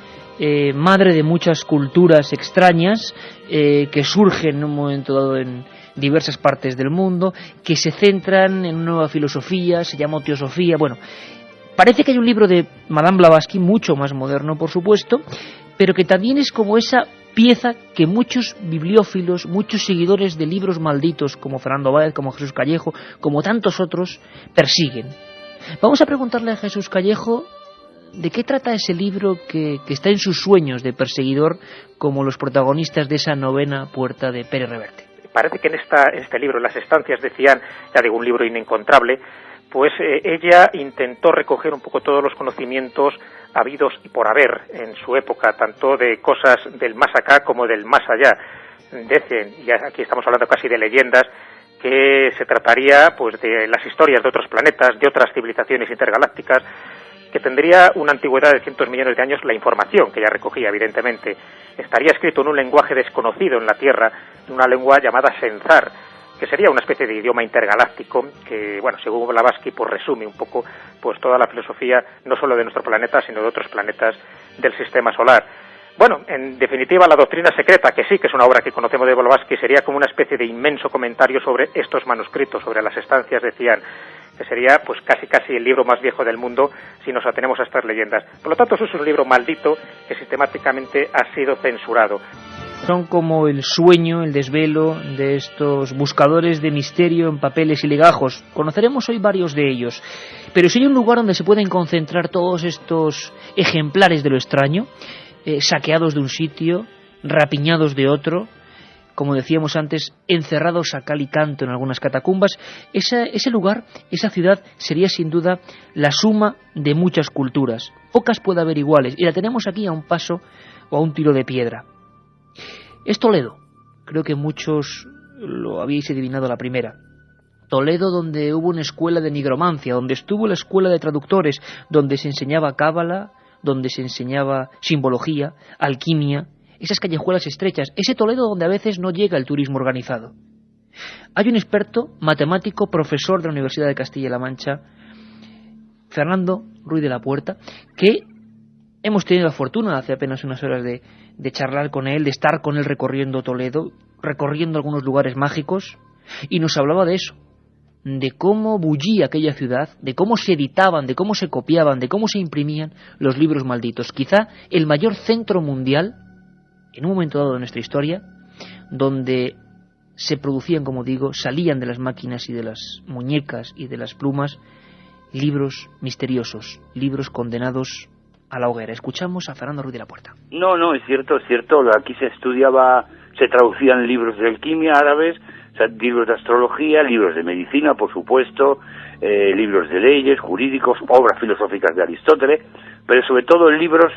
madre de muchas culturas extrañas que surgen en un momento dado en diversas partes del mundo, que se centran en una nueva filosofía, se llama teosofía. Bueno, parece que hay un libro de Madame Blavatsky, mucho más moderno por supuesto, pero que también es como esa pieza que muchos bibliófilos, muchos seguidores de libros malditos, como Fernando Báez, como Jesús Callejo, como tantos otros, persiguen. Vamos a preguntarle a Jesús Callejo de qué trata ese libro que está en sus sueños de perseguidor, como los protagonistas de esa novena puerta de Pérez Reverte. Parece que en este libro, Las estancias de Cian, ya digo, un libro inencontrable, pues ella intentó recoger un poco todos los conocimientos habidos y por haber en su época, tanto de cosas del más acá como del más allá. Dicen, y aquí estamos hablando casi de leyendas, que se trataría pues de las historias de otros planetas, de otras civilizaciones intergalácticas, que tendría una antigüedad de cientos millones de años. La información que ella recogía, evidentemente, estaría escrito en un lenguaje desconocido en la Tierra, en una lengua llamada Senzar, que sería una especie de idioma intergaláctico que, bueno, según Blavatsky, pues resume un poco pues toda la filosofía, no solo de nuestro planeta, sino de otros planetas del sistema solar. Bueno, en definitiva, La doctrina secreta, que sí que es una obra que conocemos de Blavatsky, sería como una especie de inmenso comentario sobre estos manuscritos, sobre las estancias de Cian, que sería pues casi el libro más viejo del mundo si nos atenemos a estas leyendas. Por lo tanto, eso es un libro maldito que sistemáticamente ha sido censurado. Son como el sueño, el desvelo de estos buscadores de misterio en papeles y legajos. Conoceremos hoy varios de ellos. Pero si hay un lugar donde se pueden concentrar todos estos ejemplares de lo extraño, saqueados de un sitio, rapiñados de otro, como decíamos antes, encerrados a cal y canto en algunas catacumbas, ese lugar, esa ciudad, sería sin duda la suma de muchas culturas. Pocas puede haber iguales, y la tenemos aquí a un paso o a un tiro de piedra. Es Toledo. Creo que muchos lo habéis adivinado a la primera. Toledo, donde hubo una escuela de nigromancia, donde estuvo la escuela de traductores, donde se enseñaba cábala, donde se enseñaba simbología, alquimia, esas callejuelas estrechas, ese Toledo donde a veces no llega el turismo organizado. Hay un experto, matemático, profesor de la Universidad de Castilla-La Mancha, Fernando Ruiz de la Puerta, que hemos tenido la fortuna hace apenas unas horas de de charlar con él, de estar con él recorriendo Toledo, recorriendo algunos lugares mágicos, y nos hablaba de eso, de cómo bullía aquella ciudad, de cómo se editaban, de cómo se copiaban, de cómo se imprimían los libros malditos. Quizá el mayor centro mundial, en un momento dado de nuestra historia, donde se producían, como digo, salían de las máquinas y de las muñecas y de las plumas, libros misteriosos, libros condenados a la hoguera. Escuchamos a Fernando Ruiz de la Puerta. No, es cierto. Aquí se traducían libros de alquimia árabes, o sea, libros de astrología, libros de medicina, por supuesto, libros de leyes, jurídicos, obras filosóficas de Aristóteles, pero sobre todo libros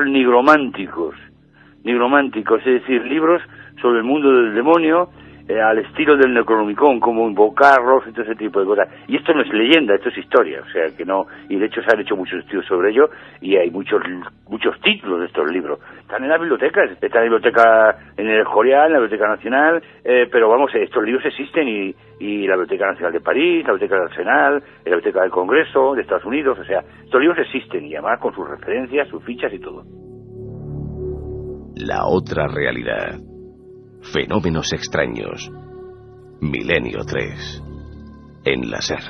nigrománticos, es decir, libros sobre el mundo del demonio, al estilo del Necronomicon, como invocarlos y todo ese tipo de cosas. Y esto no es leyenda, esto es historia, o sea que no, y de hecho se han hecho muchos estudios sobre ello, y hay muchos títulos de estos libros. Están en las bibliotecas, está en la biblioteca en el Escorial, en la Biblioteca Nacional, pero vamos, estos libros existen, y la Biblioteca Nacional de París, la Biblioteca del Arsenal, la Biblioteca del Congreso de Estados Unidos, o sea, estos libros existen, y además con sus referencias, sus fichas y todo. La otra realidad. Fenómenos extraños. Milenio 3. En la SER.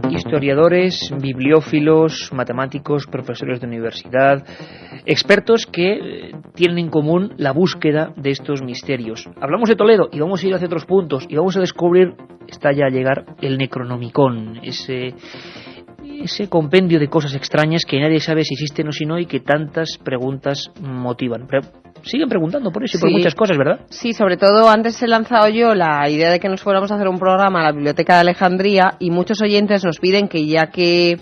Historiadores, bibliófilos, matemáticos, profesores de universidad, expertos que tienen en común la búsqueda de estos misterios. Hablamos de Toledo y vamos a ir hacia otros puntos y vamos a descubrir, está ya a llegar, el Necronomicon, ese compendio de cosas extrañas que nadie sabe si existen o si no, y que tantas preguntas motivan. Pero siguen preguntando por eso y por muchas cosas, ¿verdad? Sí, sobre todo antes he lanzado yo la idea de que nos fuéramos a hacer un programa a la Biblioteca de Alejandría, y muchos oyentes nos piden que, ya que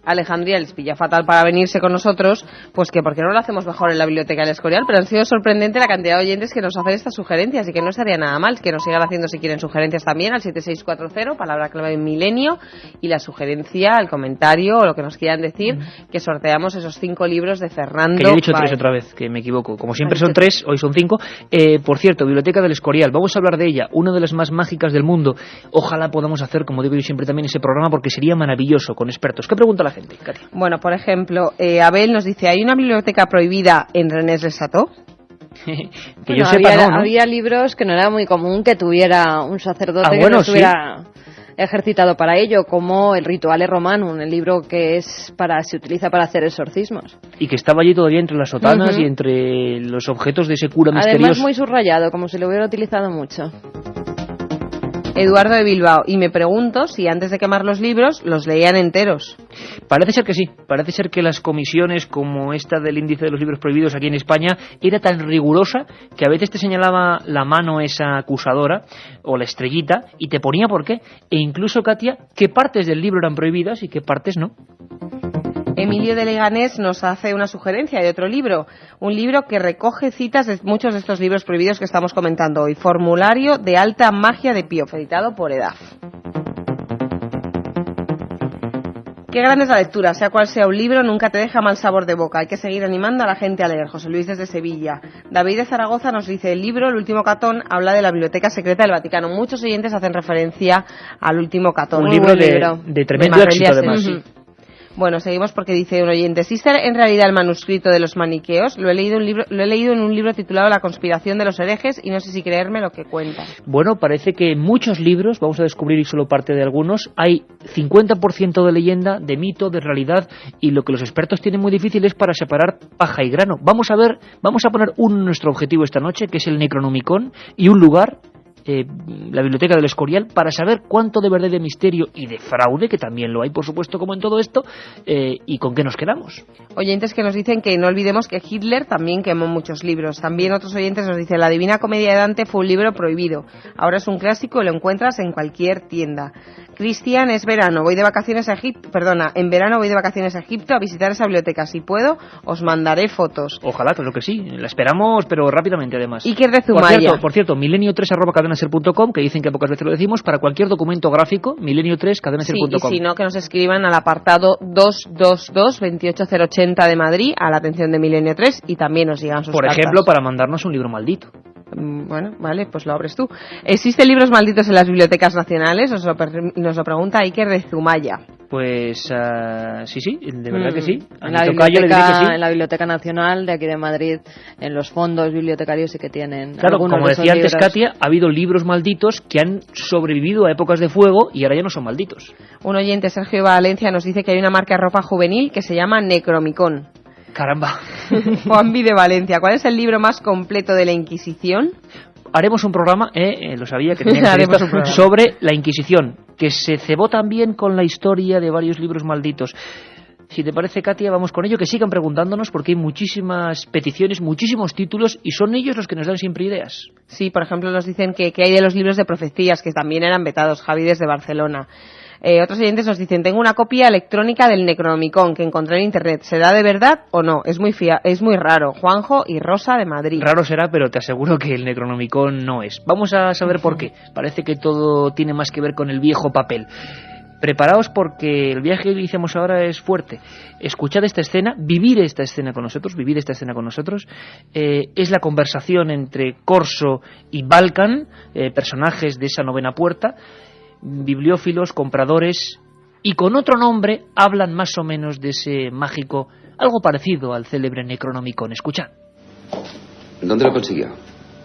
Alejandría les pilla fatal para venirse con nosotros, pues que por qué no lo hacemos mejor en la Biblioteca del Escorial. Pero han sido sorprendente la cantidad de oyentes que nos hacen estas sugerencias, y que no estaría nada mal que nos sigan haciendo, si quieren, sugerencias también al 7640, palabra clave milenio, y la sugerencia, el comentario o lo que nos quieran decir, que sorteamos esos 5 libros de Fernando. Que yo he dicho 3 otra vez, que me equivoco. Como siempre son 3, hoy son 5. Por cierto, Biblioteca del Escorial, vamos a hablar de ella, una de las más mágicas del mundo. Ojalá podamos hacer, como digo yo siempre también, ese programa, porque sería maravilloso, con expertos. ¿Qué pregunta la gente, Katia? Bueno, por ejemplo, Abel nos dice, ¿hay una biblioteca prohibida en Rennes-le-Château? Que yo sepa, no. Había libros que no era muy común que tuviera un sacerdote que no estuviera ejercitado para ello, como el Rituale Romanum, el libro que se utiliza para hacer exorcismos. Y que estaba allí todavía entre las sotanas y entre los objetos de ese cura misterioso. Además muy subrayado, como si lo hubiera utilizado mucho. Eduardo de Bilbao, y me pregunto si antes de quemar los libros los leían enteros. Parece ser que sí, parece ser que las comisiones como esta del índice de los libros prohibidos aquí en España era tan rigurosa que a veces te señalaba la mano esa acusadora o la estrellita y te ponía por qué, e incluso, Katia, qué partes del libro eran prohibidas y qué partes no. Emilio de Leganés nos hace una sugerencia de otro libro, un libro que recoge citas de muchos de estos libros prohibidos que estamos comentando hoy, Formulario de Alta Magia de Piof, editado por EDAF. Qué grande es la lectura, sea cual sea un libro, nunca te deja mal sabor de boca, hay que seguir animando a la gente a leer. José Luis desde Sevilla. David de Zaragoza nos dice, el libro El último Catón habla de la Biblioteca Secreta del Vaticano. Muchos oyentes hacen referencia al últdo Catón. Un libro de tremendo éxito, además. Bueno, seguimos porque dice un oyente, ¿existe en realidad el manuscrito de los maniqueos? Lo he leído en un libro titulado La conspiración de los herejes y no sé si creerme lo que cuenta. Bueno, parece que en muchos libros, vamos a descubrir y solo parte de algunos, hay 50% de leyenda, de mito, de realidad, y lo que los expertos tienen muy difícil es para separar paja y grano. Vamos a poner nuestro objetivo esta noche, que es el Necronomicon, y un lugar, la Biblioteca del Escorial, para saber cuánto de verdad, de misterio y de fraude, que también lo hay, por supuesto, como en todo esto, y con qué nos quedamos. Oyentes que nos dicen que no olvidemos que Hitler también quemó muchos libros. También otros oyentes nos dicen, La Divina Comedia de Dante fue un libro prohibido. Ahora es un clásico y lo encuentras en cualquier tienda. Cristian, en verano voy de vacaciones a Egipto a visitar esa biblioteca. Si puedo, os mandaré fotos. Ojalá, claro que sí. La esperamos, pero rápidamente, además. Iker de Zumaya. Por cierto, milenio3@cadenaser.com, que dicen que pocas veces lo decimos, para cualquier documento gráfico, milenio3@cadenaser.com. Sí, y si no, que nos escriban al apartado 222-28080 de Madrid, a la atención de Milenio 3, y también nos llegan sus Por cartas. ejemplo, para mandarnos un libro maldito. Bueno, vale, pues lo abres tú. ¿Existen libros malditos en las bibliotecas nacionales? Nos lo pregunta Iker de Zumaya. Pues sí, de verdad que sí. En la Biblioteca Nacional de aquí de Madrid, en los fondos bibliotecarios sí que tienen. Claro, como decía antes Katia, ha habido libros malditos que han sobrevivido a épocas de fuego y ahora ya no son malditos. Un oyente, Sergio Valencia, nos dice que hay una marca de ropa juvenil que se llama Necromicon. Caramba. Juanvi de Valencia, ¿cuál es el libro más completo de la Inquisición? Haremos un programa, lo sabía que tenía que hacer esto, sobre la Inquisición, que se cebó también con la historia de varios libros malditos. Si te parece, Katia, vamos con ello, que sigan preguntándonos porque hay muchísimas peticiones, muchísimos títulos y son ellos los que nos dan siempre ideas. Sí, por ejemplo, nos dicen que hay de los libros de profecías, que también eran vetados, Javi desde Barcelona. Otros oyentes nos dicen, tengo una copia electrónica del Necronomicon que encontré en internet. ¿Será de verdad o no? Es muy raro. Juanjo y Rosa de Madrid. Raro será, pero te aseguro que el Necronomicon no es. Vamos a saber por qué. Parece que todo tiene más que ver con el viejo papel. Preparaos porque el viaje que iniciamos ahora es fuerte. Escuchad esta escena, vivir esta escena con nosotros. Es la conversación entre Corso y Balkan, personajes de esa novena puerta. Bibliófilos, compradores, y con otro nombre hablan más o menos de ese mágico, algo parecido al célebre Necronomicon. Escuchad. ¿Dónde lo consiguió?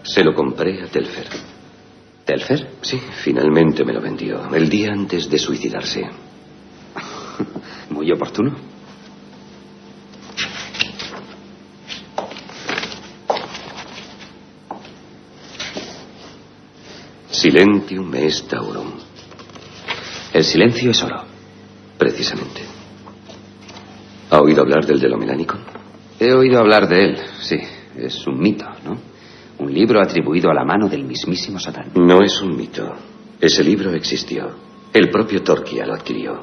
Se lo compré a Telfer. ¿Telfer? Sí, finalmente me lo vendió, el día antes de suicidarse. Muy oportuno. Silentium est aurum. El silencio es oro, precisamente. ¿Ha oído hablar del Delomelanicon? He oído hablar de él, sí. Es un mito, ¿no? Un libro atribuido a la mano del mismísimo Satán. No es un mito. Ese libro existió. El propio Torquia lo adquirió.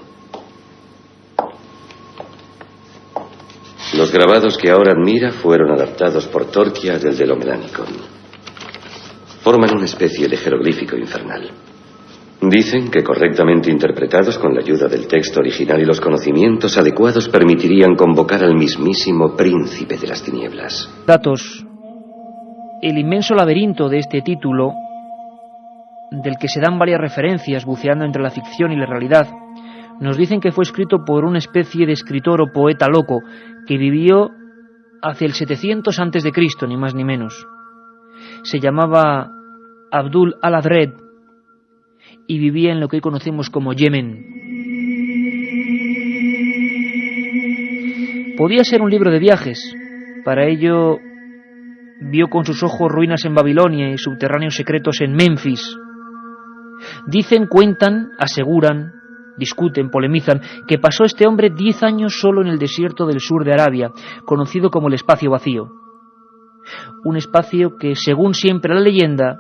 Los grabados que ahora admira fueron adaptados por Torquia del Delomelanicon. Forman una especie de jeroglífico infernal. Dicen que correctamente interpretados con la ayuda del texto original y los conocimientos adecuados permitirían convocar al mismísimo príncipe de las tinieblas. Datos. El inmenso laberinto de este título, del que se dan varias referencias buceando entre la ficción y la realidad, nos dicen que fue escrito por una especie de escritor o poeta loco que vivió hacia el 700 a.C., ni más ni menos. Se llamaba Abdul al-Adred y vivía en lo que hoy conocemos como Yemen. Podía ser un libro de viajes. Para ello vio con sus ojos ruinas en Babilonia y subterráneos secretos en Memphis. Dicen, cuentan, aseguran, discuten, polemizan, que pasó este hombre 10 años solo en el desierto del sur de Arabia, conocido como el espacio vacío. Un espacio que, según siempre la leyenda,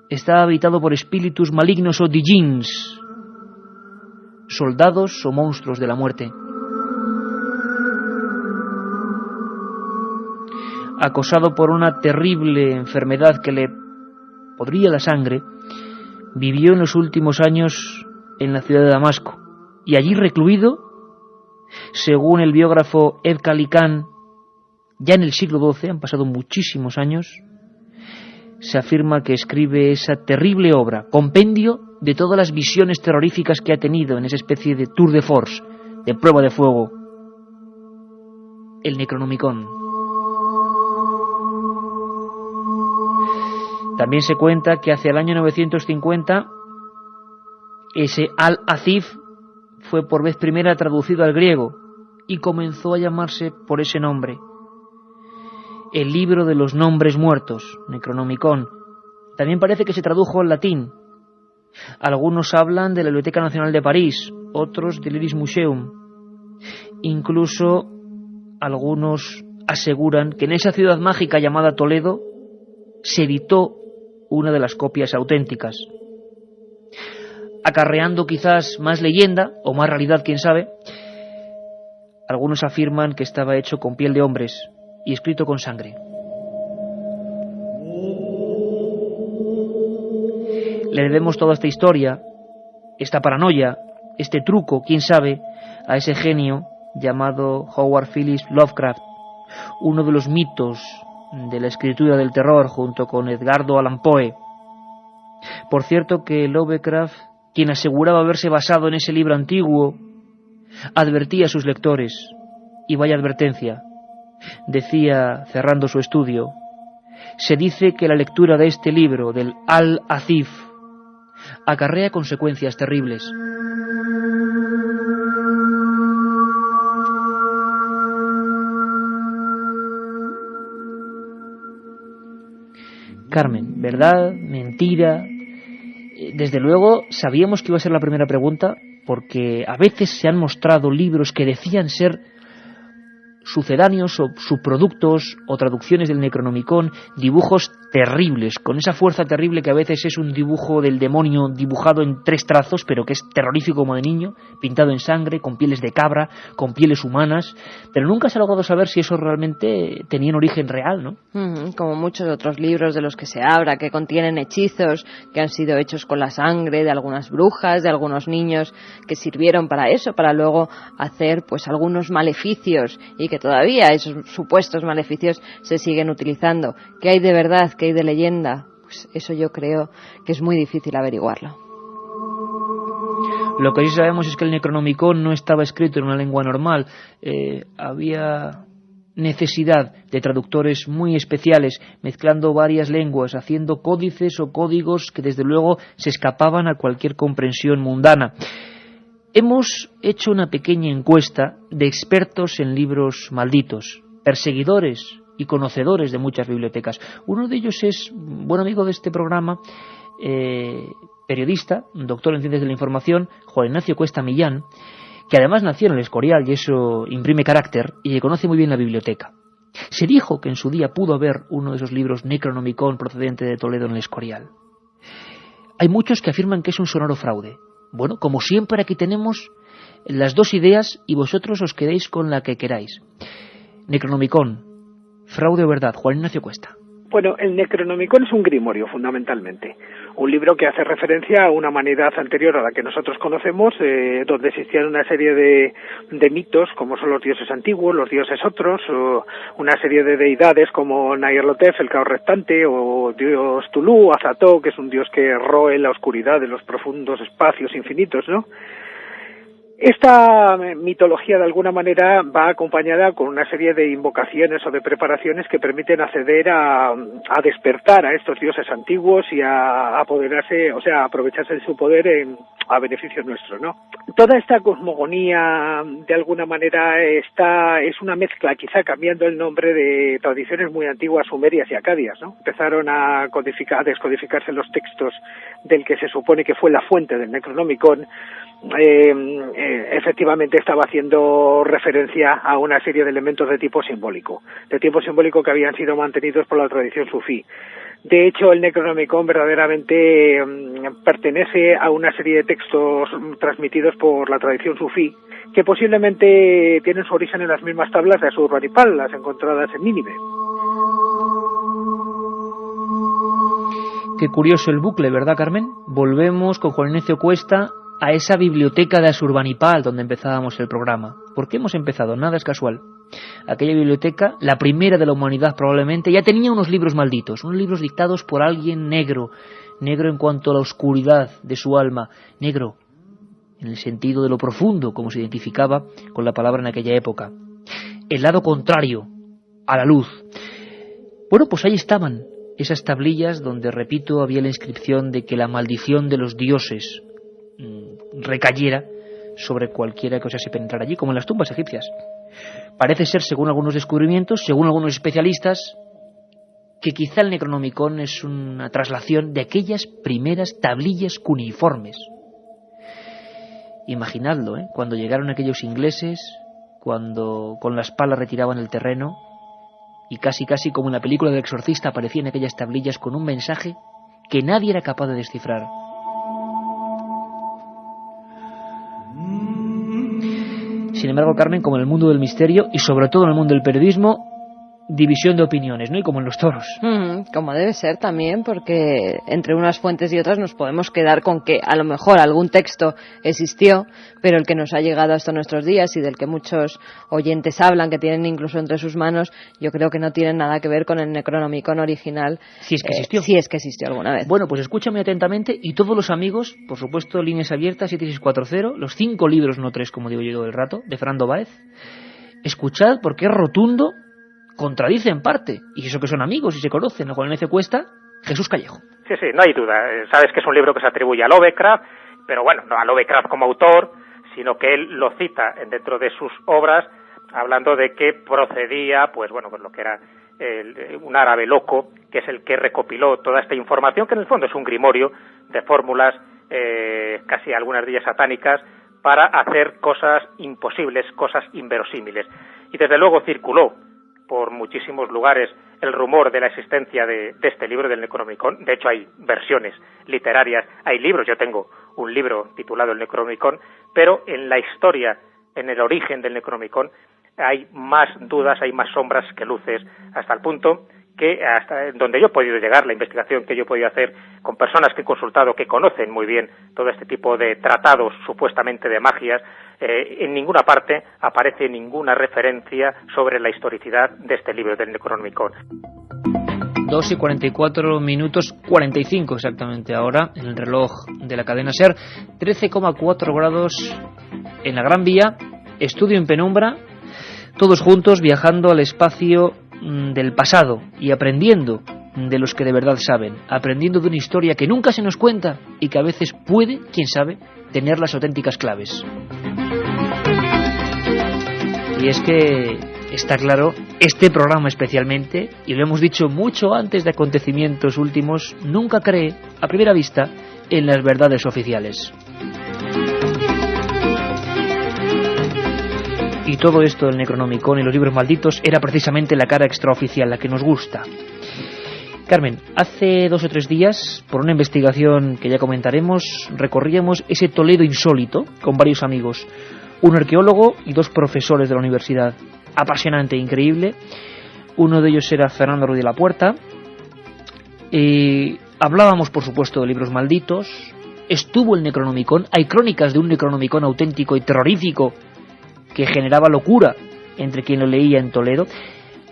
está habitado por espíritus malignos o djinns, soldados o monstruos de la muerte. Acosado por una terrible enfermedad que le podría la sangre, vivió en los últimos años en la ciudad de Damasco, y allí recluido, según el biógrafo Ed Kalikan, ya en el siglo XII, han pasado muchísimos años, se afirma que escribe esa terrible obra, compendio de todas las visiones terroríficas que ha tenido en esa especie de tour de force, de prueba de fuego, el Necronomicon. También se cuenta que hacia el año 950 ese Al-Azif fue por vez primera traducido al griego y comenzó a llamarse por ese nombre. El libro de los nombres muertos, Necronomicon. También parece que se tradujo al latín. Algunos hablan de la Biblioteca Nacional de París, otros del Iris Museum. Incluso algunos aseguran que en esa ciudad mágica llamada Toledo se editó una de las copias auténticas. Acarreando quizás más leyenda, o más realidad, quién sabe, algunos afirman que estaba hecho con piel de hombres y escrito con sangre. Le debemos toda esta historia, esta paranoia, este truco, quién sabe, a ese genio llamado Howard Phillips Lovecraft, uno de los mitos de la escritura del terror junto con Edgar Allan Poe. Por cierto que Lovecraft, quien aseguraba haberse basado en ese libro antiguo, Advertía a sus lectores, y vaya advertencia, decía cerrando su estudio: se dice que la lectura de este libro, del Al-Azif, acarrea consecuencias terribles. Carmen, ¿verdad? ¿Mentira? Desde luego sabíamos que iba a ser la primera pregunta, porque a veces se han mostrado libros que decían ser sucedáneos o subproductos o traducciones del Necronomicon, dibujos terribles, con esa fuerza terrible que a veces es un dibujo del demonio dibujado en 3 trazos, pero que es terrorífico como de niño, pintado en sangre, con pieles de cabra, con pieles humanas, pero nunca se ha logrado saber si eso realmente tenía un origen real, ¿no? Como muchos otros libros de los que se habla, que contienen hechizos que han sido hechos con la sangre de algunas brujas, de algunos niños que sirvieron para eso, para luego hacer pues algunos maleficios, y que todavía esos supuestos maleficios se siguen utilizando. ¿Qué hay de verdad? ¿Qué hay de leyenda? Pues eso yo creo que es muy difícil averiguarlo. Lo que sí sabemos es que el Necronomicon no estaba escrito en una lengua normal. Había necesidad de traductores muy especiales, mezclando varias lenguas, haciendo códices o códigos que desde luego se escapaban a cualquier comprensión mundana. Hemos hecho una pequeña encuesta de expertos en libros malditos, perseguidores y conocedores de muchas bibliotecas. Uno de ellos es buen amigo de este programa, periodista, doctor en Ciencias de la Información, Juan Ignacio Cuesta Millán, que además nació en el Escorial, y eso imprime carácter, y que conoce muy bien la biblioteca. Se dijo que en su día pudo haber uno de esos libros Necronomicon procedente de Toledo en el Escorial. Hay muchos que afirman que es un sonoro fraude. Bueno, como siempre, aquí tenemos las dos ideas y vosotros os quedéis con la que queráis. Necronomicon, fraude o verdad, Juan Ignacio Cuesta. Bueno, el Necronomicon es un grimorio, fundamentalmente. Un libro que hace referencia a una humanidad anterior a la que nosotros conocemos, donde existían una serie de mitos, como son los dioses antiguos, los dioses otros, o una serie de deidades como Nyarlathotep, el caos restante, o dios Tulu, Azató, que es un dios que roe la oscuridad de los profundos espacios infinitos, ¿no? Esta mitología de alguna manera va acompañada con una serie de invocaciones o de preparaciones que permiten acceder a despertar a estos dioses antiguos y a apoderarse, o sea, a aprovecharse de su poder a beneficio nuestro, ¿no? Toda esta cosmogonía de alguna manera es una mezcla, quizá cambiando el nombre, de tradiciones muy antiguas sumerias y acadias, ¿no? Empezaron a descodificarse los textos del que se supone que fue la fuente del Necronomicon. Efectivamente estaba haciendo referencia a una serie de elementos de tipo simbólico que habían sido mantenidos por la tradición sufí. De hecho, el Necronomicon verdaderamente pertenece a una serie de textos transmitidos por la tradición sufí, que posiblemente tienen su origen en las mismas tablas de Asurbanipal, las encontradas en Nínive. Qué curioso el bucle, ¿verdad, Carmen? Volvemos con Juan Ignacio Cuesta a esa biblioteca de Asurbanipal donde empezábamos el programa. ¿Por qué hemos empezado? Nada es casual. Aquella biblioteca, la primera de la humanidad probablemente, ya tenía unos libros malditos, unos libros dictados por alguien negro en cuanto a la oscuridad de su alma, negro en el sentido de lo profundo, como se identificaba con la palabra en aquella época. El lado contrario a la luz. Bueno, pues ahí estaban esas tablillas donde, repito, había la inscripción de que la maldición de los dioses recayera sobre cualquiera que osase penetrar allí, como en las tumbas egipcias. Parece ser, según algunos descubrimientos, según algunos especialistas, que quizá el Necronomicon es una traslación de aquellas primeras tablillas cuneiformes. Imaginadlo, cuando llegaron aquellos ingleses, cuando con las palas retiraban el terreno, y casi como en la película del exorcista aparecían aquellas tablillas con un mensaje que nadie era capaz de descifrar. Sin embargo, Carmen, como en el mundo del misterio y sobre todo en el mundo del periodismo, división de opiniones, ¿no? Y como en los toros. Como debe ser también, porque entre unas fuentes y otras nos podemos quedar con que a lo mejor algún texto existió, pero el que nos ha llegado hasta nuestros días y del que muchos oyentes hablan, que tienen incluso entre sus manos, yo creo que no tiene nada que ver con el Necronomicon original. Si es que existió. Si es que existió alguna vez. Bueno, pues escúchame atentamente, y todos los amigos, por supuesto, líneas abiertas, 7640, los 5 libros, no 3, como digo yo todo el rato, de Fernando Báez. Escuchad, porque es rotundo, contradice en parte, y eso que son amigos y se conocen. Juan N.C. Cuesta, Jesús Callejo. Sí, no hay duda. Sabes que es un libro que se atribuye a Lovecraft, pero bueno, no a Lovecraft como autor, sino que él lo cita dentro de sus obras, hablando de que procedía, pues bueno, pues lo que era un árabe loco, que es el que recopiló toda esta información, que en el fondo es un grimorio de fórmulas, casi algunas de ellas satánicas, para hacer cosas imposibles, cosas inverosímiles. Y desde luego circuló por muchísimos lugares el rumor de la existencia de este libro del Necronomicon. De hecho, hay versiones literarias, hay libros. Yo tengo un libro titulado El Necronomicon, pero en la historia, en el origen del Necronomicon, hay más dudas, hay más sombras que luces, hasta el punto que hasta donde yo he podido llegar, la investigación que yo he podido hacer con personas que he consultado, que conocen muy bien todo este tipo de tratados supuestamente de magias, en ninguna parte aparece ninguna referencia sobre la historicidad de este libro del Necronomicon. 2 y 44 minutos 45 exactamente ahora en el reloj de la cadena SER. 13,4 grados en la Gran Vía, estudio en penumbra, todos juntos viajando al espacio del pasado y aprendiendo de los que de verdad saben, aprendiendo de una historia que nunca se nos cuenta y que a veces puede, quién sabe, tener las auténticas claves. Y es que está claro, este programa especialmente, y lo hemos dicho mucho antes de acontecimientos últimos, nunca cree, a primera vista, en las verdades oficiales. Y todo esto del Necronomicon y los libros malditos era precisamente la cara extraoficial, la que nos gusta. Carmen, hace 2 o 3 días, por una investigación que ya comentaremos, recorríamos ese Toledo insólito con varios amigos, un arqueólogo y 2 profesores de la universidad. Apasionante, increíble. Uno de ellos era Fernando Ruiz de la Puerta. Hablábamos, por supuesto, de libros malditos. Estuvo el Necronomicon. Hay crónicas de un Necronomicon auténtico y terrorífico que generaba locura entre quien lo leía en Toledo.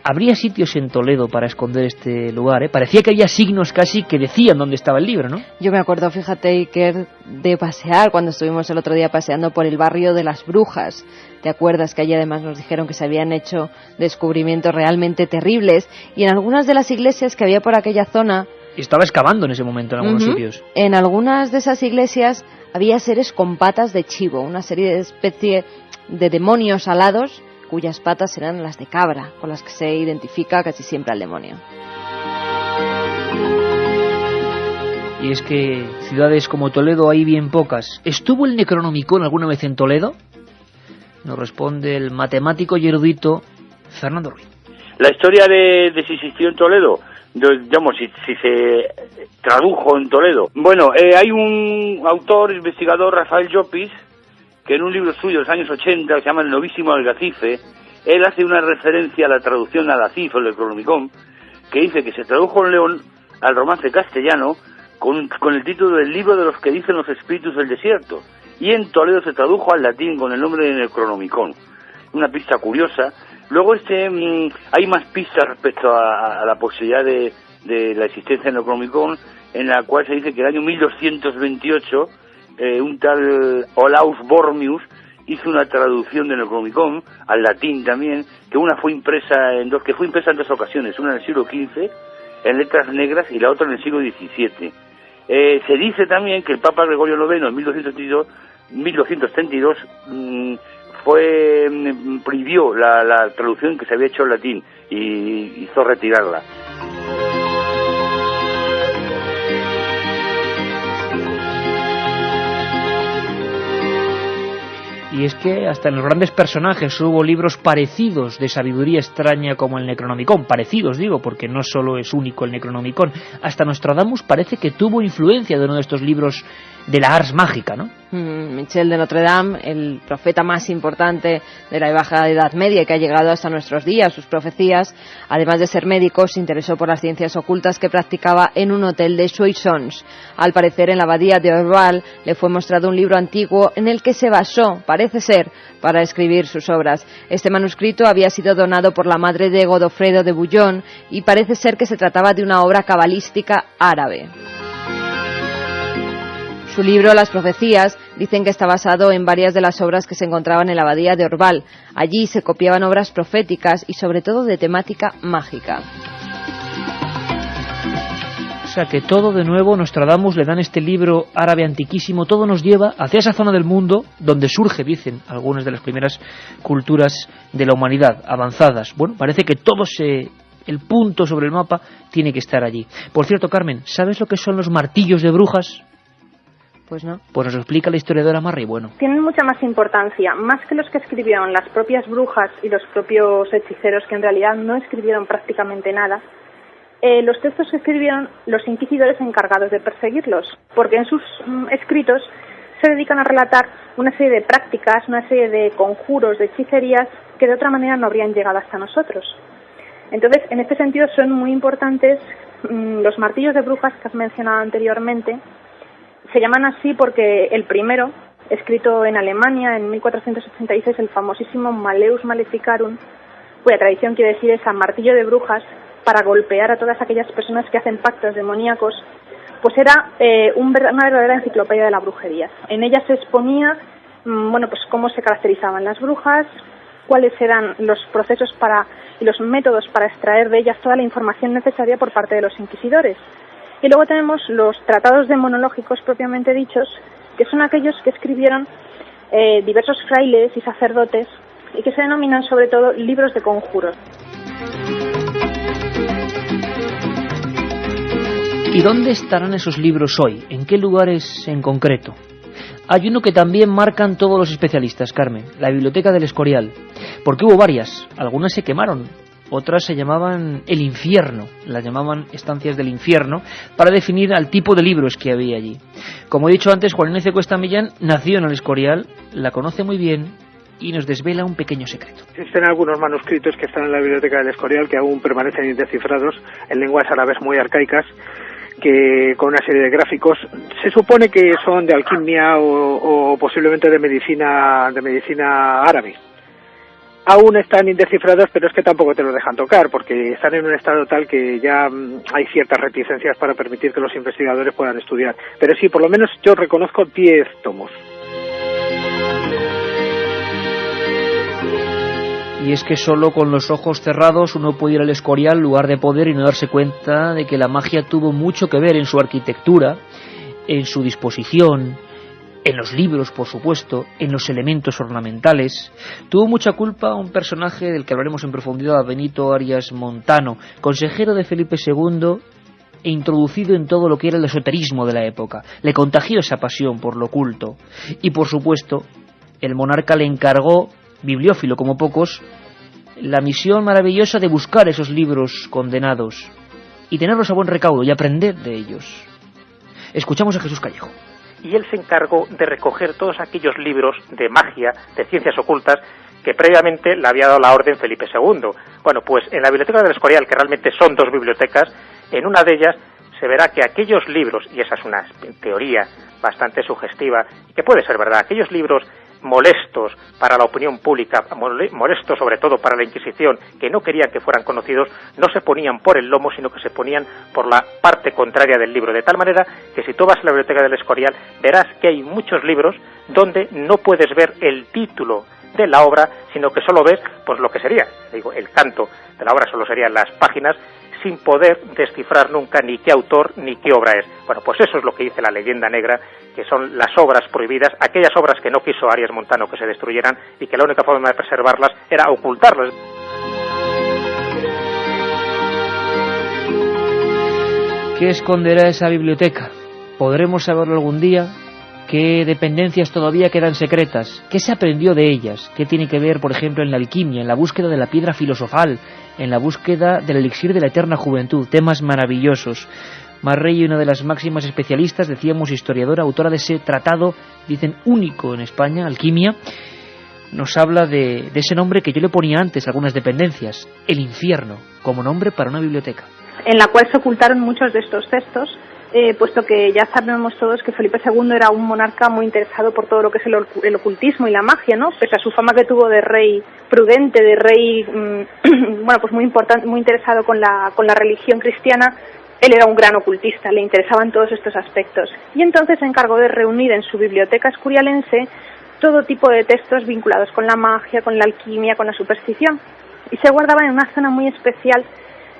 Habría sitios en Toledo para esconder este lugar, ¿eh? Parecía que había signos casi que decían dónde estaba el libro, ¿no? Yo me acuerdo, fíjate, Iker, de pasear cuando estuvimos el otro día paseando por el barrio de las Brujas. ¿Te acuerdas que allí además nos dijeron que se habían hecho descubrimientos realmente terribles? Y en algunas de las iglesias que había por aquella zona... Estaba excavando en ese momento en algunos sitios. En algunas de esas iglesias había seres con patas de chivo, una serie de especie de demonios alados cuyas patas eran las de cabra, con las que se identifica casi siempre al demonio. Y es que ciudades como Toledo hay bien pocas. ¿Estuvo el Necronomicon alguna vez en Toledo? Nos responde el matemático y erudito Fernando Ruiz. La historia de si existió en Toledo, digamos, si se tradujo en Toledo. Bueno, hay un autor, investigador, Rafael Llopis, que en un libro suyo de los años 80, que se llama El novísimo Algacife, él hace una referencia a la traducción al Algacife, el Necronomicon, que dice que se tradujo en León al romance castellano con el título del libro de los que dicen los espíritus del desierto, y en Toledo se tradujo al latín con el nombre de Necronomicon. Una pista curiosa. Luego hay más pistas respecto a la posibilidad de la existencia del Necronomicon, en la cual se dice que en el año 1228 un tal Olaus Bormius hizo una traducción del Necronomicon al latín también, que fue impresa en 2 ocasiones, una en el siglo XV en letras negras y la otra en el siglo XVII. Se dice también que el Papa Gregorio IX en 1232 prohibió la traducción que se había hecho al latín y hizo retirarla. Y es que hasta en los grandes personajes hubo libros parecidos de sabiduría extraña como el Necronomicon. Parecidos, digo, porque no solo es único el Necronomicon. Hasta Nostradamus parece que tuvo influencia de uno de estos libros de la ars mágica, ¿no? Michel de Notre Dame, el profeta más importante de la Baja Edad Media que ha llegado hasta nuestros días. Sus profecías, además de ser médico, se interesó por las ciencias ocultas que practicaba en un hotel de Soissons. Al parecer, en la abadía de Orval le fue mostrado un libro antiguo en el que se basó, parece ser, para escribir sus obras. Este manuscrito había sido donado por la madre de Godofredo de Bouillon y parece ser que se trataba de una obra cabalística árabe. Su libro, Las Profecías, dicen que está basado en varias de las obras que se encontraban en la abadía de Orval. Allí se copiaban obras proféticas y sobre todo de temática mágica. O sea que todo de nuevo, Nostradamus le dan este libro árabe antiquísimo, todo nos lleva hacia esa zona del mundo donde surge, dicen, algunas de las primeras culturas de la humanidad, avanzadas. Bueno, parece que el punto sobre el mapa tiene que estar allí. Por cierto, Carmen, ¿sabes lo que son los martillos de brujas? Pues no. Pues nos lo explica la historiadora Marri Bueno. Tienen mucha más importancia, más que los que escribieron las propias brujas y los propios hechiceros, que en realidad no escribieron prácticamente nada. Los textos que escribieron los inquisidores encargados de perseguirlos, porque en sus escritos se dedican a relatar una serie de prácticas, una serie de conjuros, de hechicerías que de otra manera no habrían llegado hasta nosotros. Entonces, en este sentido son muy importantes los martillos de brujas que has mencionado anteriormente. Se llaman así porque el primero, escrito en Alemania en 1486, el famosísimo Malleus Maleficarum, cuya tradición quiere decir esa martillo de brujas, para golpear a todas aquellas personas que hacen pactos demoníacos, pues era una verdadera enciclopedia de la brujería. En ella se exponía pues cómo se caracterizaban las brujas, cuáles eran los procesos y los métodos para extraer de ellas toda la información necesaria por parte de los inquisidores. Y luego tenemos los tratados demonológicos propiamente dichos, que son aquellos que escribieron diversos frailes y sacerdotes y que se denominan sobre todo libros de conjuros. ¿Y dónde estarán esos libros hoy? ¿En qué lugares en concreto? Hay uno que también marcan todos los especialistas, Carmen, la Biblioteca del Escorial, porque hubo varias, algunas se quemaron, otras se llamaban el infierno, las llamaban estancias del infierno, para definir al tipo de libros que había allí. Como he dicho antes, Juan Ignacio Cuesta Millán nació en el Escorial, la conoce muy bien y nos desvela un pequeño secreto. Existen algunos manuscritos que están en la Biblioteca del Escorial que aún permanecen indescifrados en lenguas árabes muy arcaicas, que con una serie de gráficos se supone que son de alquimia o posiblemente de medicina árabe. Aún están indescifrados, pero es que tampoco te los dejan tocar, porque están en un estado tal que ya hay ciertas reticencias para permitir que los investigadores puedan estudiar. Pero sí, por lo menos yo reconozco 10 tomos. Y es que solo con los ojos cerrados uno puede ir al Escorial, lugar de poder, y no darse cuenta de que la magia tuvo mucho que ver en su arquitectura, en su disposición, en los libros, por supuesto, en los elementos ornamentales. Tuvo mucha culpa un personaje del que hablaremos en profundidad, Benito Arias Montano, consejero de Felipe II e introducido en todo lo que era el esoterismo de la época. Le contagió esa pasión por lo oculto. Y, por supuesto, el monarca le encargó, bibliófilo como pocos, la misión maravillosa de buscar esos libros condenados y tenerlos a buen recaudo y aprender de ellos. Escuchamos a Jesús Callejo. Y él se encargó de recoger todos aquellos libros de magia, de ciencias ocultas, que previamente le había dado la orden Felipe II. Bueno, pues en la Biblioteca del Escorial, que realmente son 2 bibliotecas, en una de ellas se verá que aquellos libros, y esa es una teoría bastante sugestiva, y que puede ser verdad, aquellos libros molestos para la opinión pública, molestos sobre todo para la Inquisición, que no querían que fueran conocidos, no se ponían por el lomo, sino que se ponían por la parte contraria del libro, de tal manera que si tú vas a la Biblioteca del Escorial verás que hay muchos libros donde no puedes ver el título de la obra, sino que solo ves pues lo que sería, el canto de la obra, solo serían las páginas, sin poder descifrar nunca ni qué autor ni qué obra es. Bueno, pues eso es lo que dice la leyenda negra, que son las obras prohibidas, aquellas obras que no quiso Arias Montano que se destruyeran y que la única forma de preservarlas era ocultarlas. ¿Qué esconderá esa biblioteca? ¿Podremos saberlo algún día? ¿Qué dependencias todavía quedan secretas? ¿Qué se aprendió de ellas? ¿Qué tiene que ver, por ejemplo, en la alquimia, en la búsqueda de la piedra filosofal, en la búsqueda del elixir de la eterna juventud? Temas maravillosos. Marrey, una de las máximas especialistas, decíamos, historiadora, autora de ese tratado, dicen único en España, Alquimia, nos habla de ese nombre que yo le ponía antes a algunas dependencias, el infierno, como nombre para una biblioteca. En la cual se ocultaron muchos de estos textos, puesto que ya sabemos todos que Felipe II era un monarca muy interesado por todo lo que es el ocultismo y la magia, ¿no? Pese a su fama que tuvo de rey prudente, de rey, bueno, pues muy importante, muy interesado con la religión cristiana, él era un gran ocultista, le interesaban todos estos aspectos. Y entonces se encargó de reunir en su biblioteca escurialense todo tipo de textos vinculados con la magia, con la alquimia, con la superstición. Y se guardaban en una zona muy especial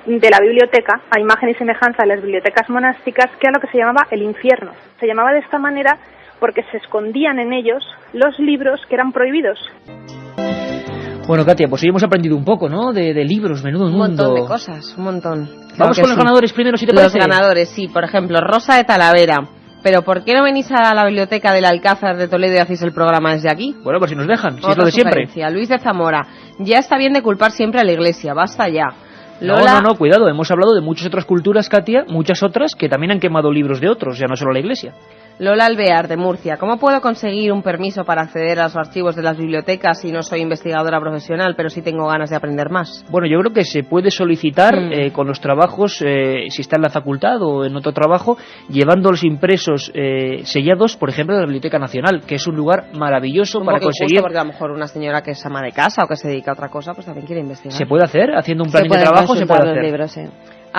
de la biblioteca, a imagen y semejanza de las bibliotecas monásticas, que era lo que se llamaba el infierno. Se llamaba de esta manera porque se escondían en ellos los libros que eran prohibidos. Bueno, Katia, pues hoy hemos aprendido un poco, ¿no? De libros, menudo mundo. Un montón de cosas, un montón. Vamos con los ganadores primero, si te parece. Los ganadores, sí. Por ejemplo, Rosa de Talavera. ¿Pero por qué no venís a la biblioteca del Alcázar de Toledo y hacéis el programa desde aquí? Bueno, pues si nos dejan, si es lo de siempre. Luis de Zamora. Ya está bien de culpar siempre a la Iglesia, basta ya. Lola... No, cuidado, hemos hablado de muchas otras culturas, Katia, muchas otras que también han quemado libros de otros, ya no solo la Iglesia. Lola Alvear, de Murcia. ¿Cómo puedo conseguir un permiso para acceder a los archivos de las bibliotecas si no soy investigadora profesional, pero sí tengo ganas de aprender más? Bueno, yo creo que se puede solicitar con los trabajos, si está en la facultad o en otro trabajo, llevando los impresos sellados, por ejemplo, de la Biblioteca Nacional, que es un lugar maravilloso para conseguir... Porque a lo mejor una señora que es ama de casa o que se dedica a otra cosa, pues también quiere investigar. Se puede hacer, haciendo un plan de trabajo se puede hacer. Libros, sí.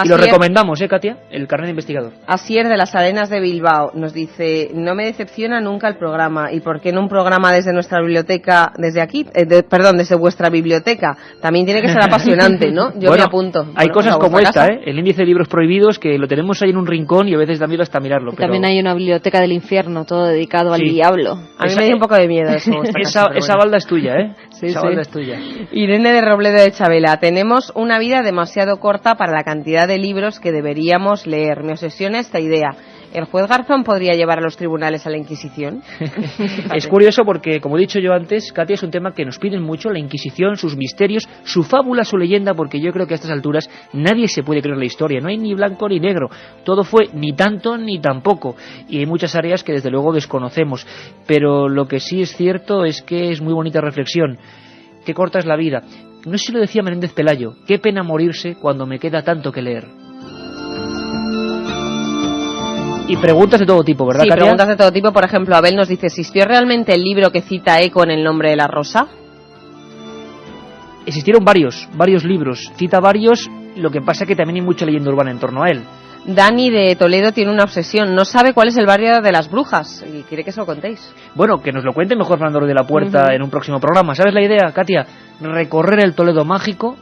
Y lo recomendamos, Katia, el carnet de investigador. Asier de las Arenas de Bilbao nos dice: no me decepciona nunca el programa. ¿Y por qué no un programa desde nuestra biblioteca, desde aquí? Desde vuestra biblioteca. También tiene que ser apasionante, ¿no? Yo me apunto. Hay cosas como esta, el índice de libros prohibidos, que lo tenemos ahí en un rincón y a veces da miedo hasta mirarlo. Pero... También hay una biblioteca del infierno, todo dedicado al diablo. A mí me dio un poco de miedo eso. Esa balda es tuya, Sí, esa balda es tuya. Irene de Robledo de Chabela: tenemos una vida demasiado corta para la cantidad de libros que deberíamos leer. Me obsesiona esta idea. ¿El juez Garzón podría llevar a los tribunales a la Inquisición? Es curioso porque, como he dicho yo antes, Katia, es un tema que nos piden mucho, la Inquisición, sus misterios, su fábula, su leyenda, porque yo creo que a estas alturas nadie se puede creer la historia, no hay ni blanco ni negro, todo fue ni tanto ni tampoco, y hay muchas áreas que desde luego desconocemos, pero lo que sí es cierto es que es muy bonita reflexión, qué corta es la vida. No sé si lo decía Menéndez Pelayo, qué pena morirse cuando me queda tanto que leer. Y preguntas de todo tipo, ¿verdad, Sí, Katia? preguntas de todo tipo. Por ejemplo, Abel nos dice: ¿existió realmente el libro que cita Eco en El nombre de la rosa? Existieron varios libros, cita varios, lo que pasa es que también hay mucha leyenda urbana en torno a él. Dani de Toledo tiene una obsesión, no sabe cuál es el barrio de las brujas y quiere que se lo contéis. Bueno, que nos lo cuente mejor Fernando de la Puerta en un próximo programa. ¿Sabes la idea, Katia? Recorrer el Toledo mágico,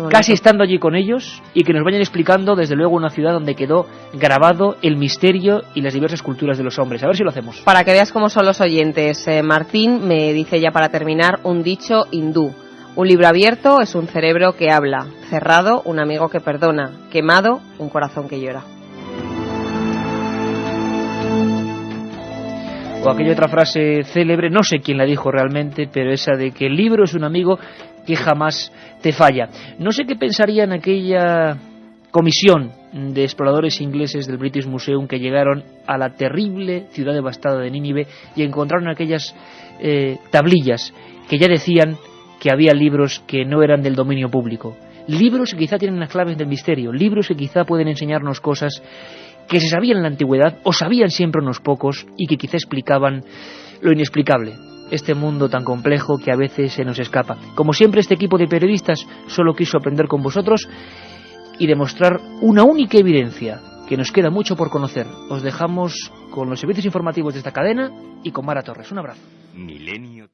casi estando allí con ellos, y que nos vayan explicando desde luego una ciudad donde quedó grabado el misterio y las diversas culturas de los hombres. A ver si lo hacemos. Para que veas cómo son los oyentes, Martín me dice ya para terminar un dicho hindú: un libro abierto es un cerebro que habla, cerrado un amigo que perdona, quemado un corazón que llora. O aquella otra frase célebre, no sé quién la dijo realmente, pero esa de que el libro es un amigo que jamás te falla. No sé qué pensaría en aquella comisión de exploradores ingleses del British Museum que llegaron a la terrible ciudad devastada de Nínive y encontraron aquellas tablillas que ya decían que había libros que no eran del dominio público. Libros que quizá tienen las claves del misterio, libros que quizá pueden enseñarnos cosas que se sabían en la antigüedad o sabían siempre unos pocos y que quizá explicaban lo inexplicable. Este mundo tan complejo que a veces se nos escapa. Como siempre, este equipo de periodistas solo quiso aprender con vosotros y demostrar una única evidencia, que nos queda mucho por conocer. Os dejamos con los servicios informativos de esta cadena y con Mara Torres. Un abrazo. Milenio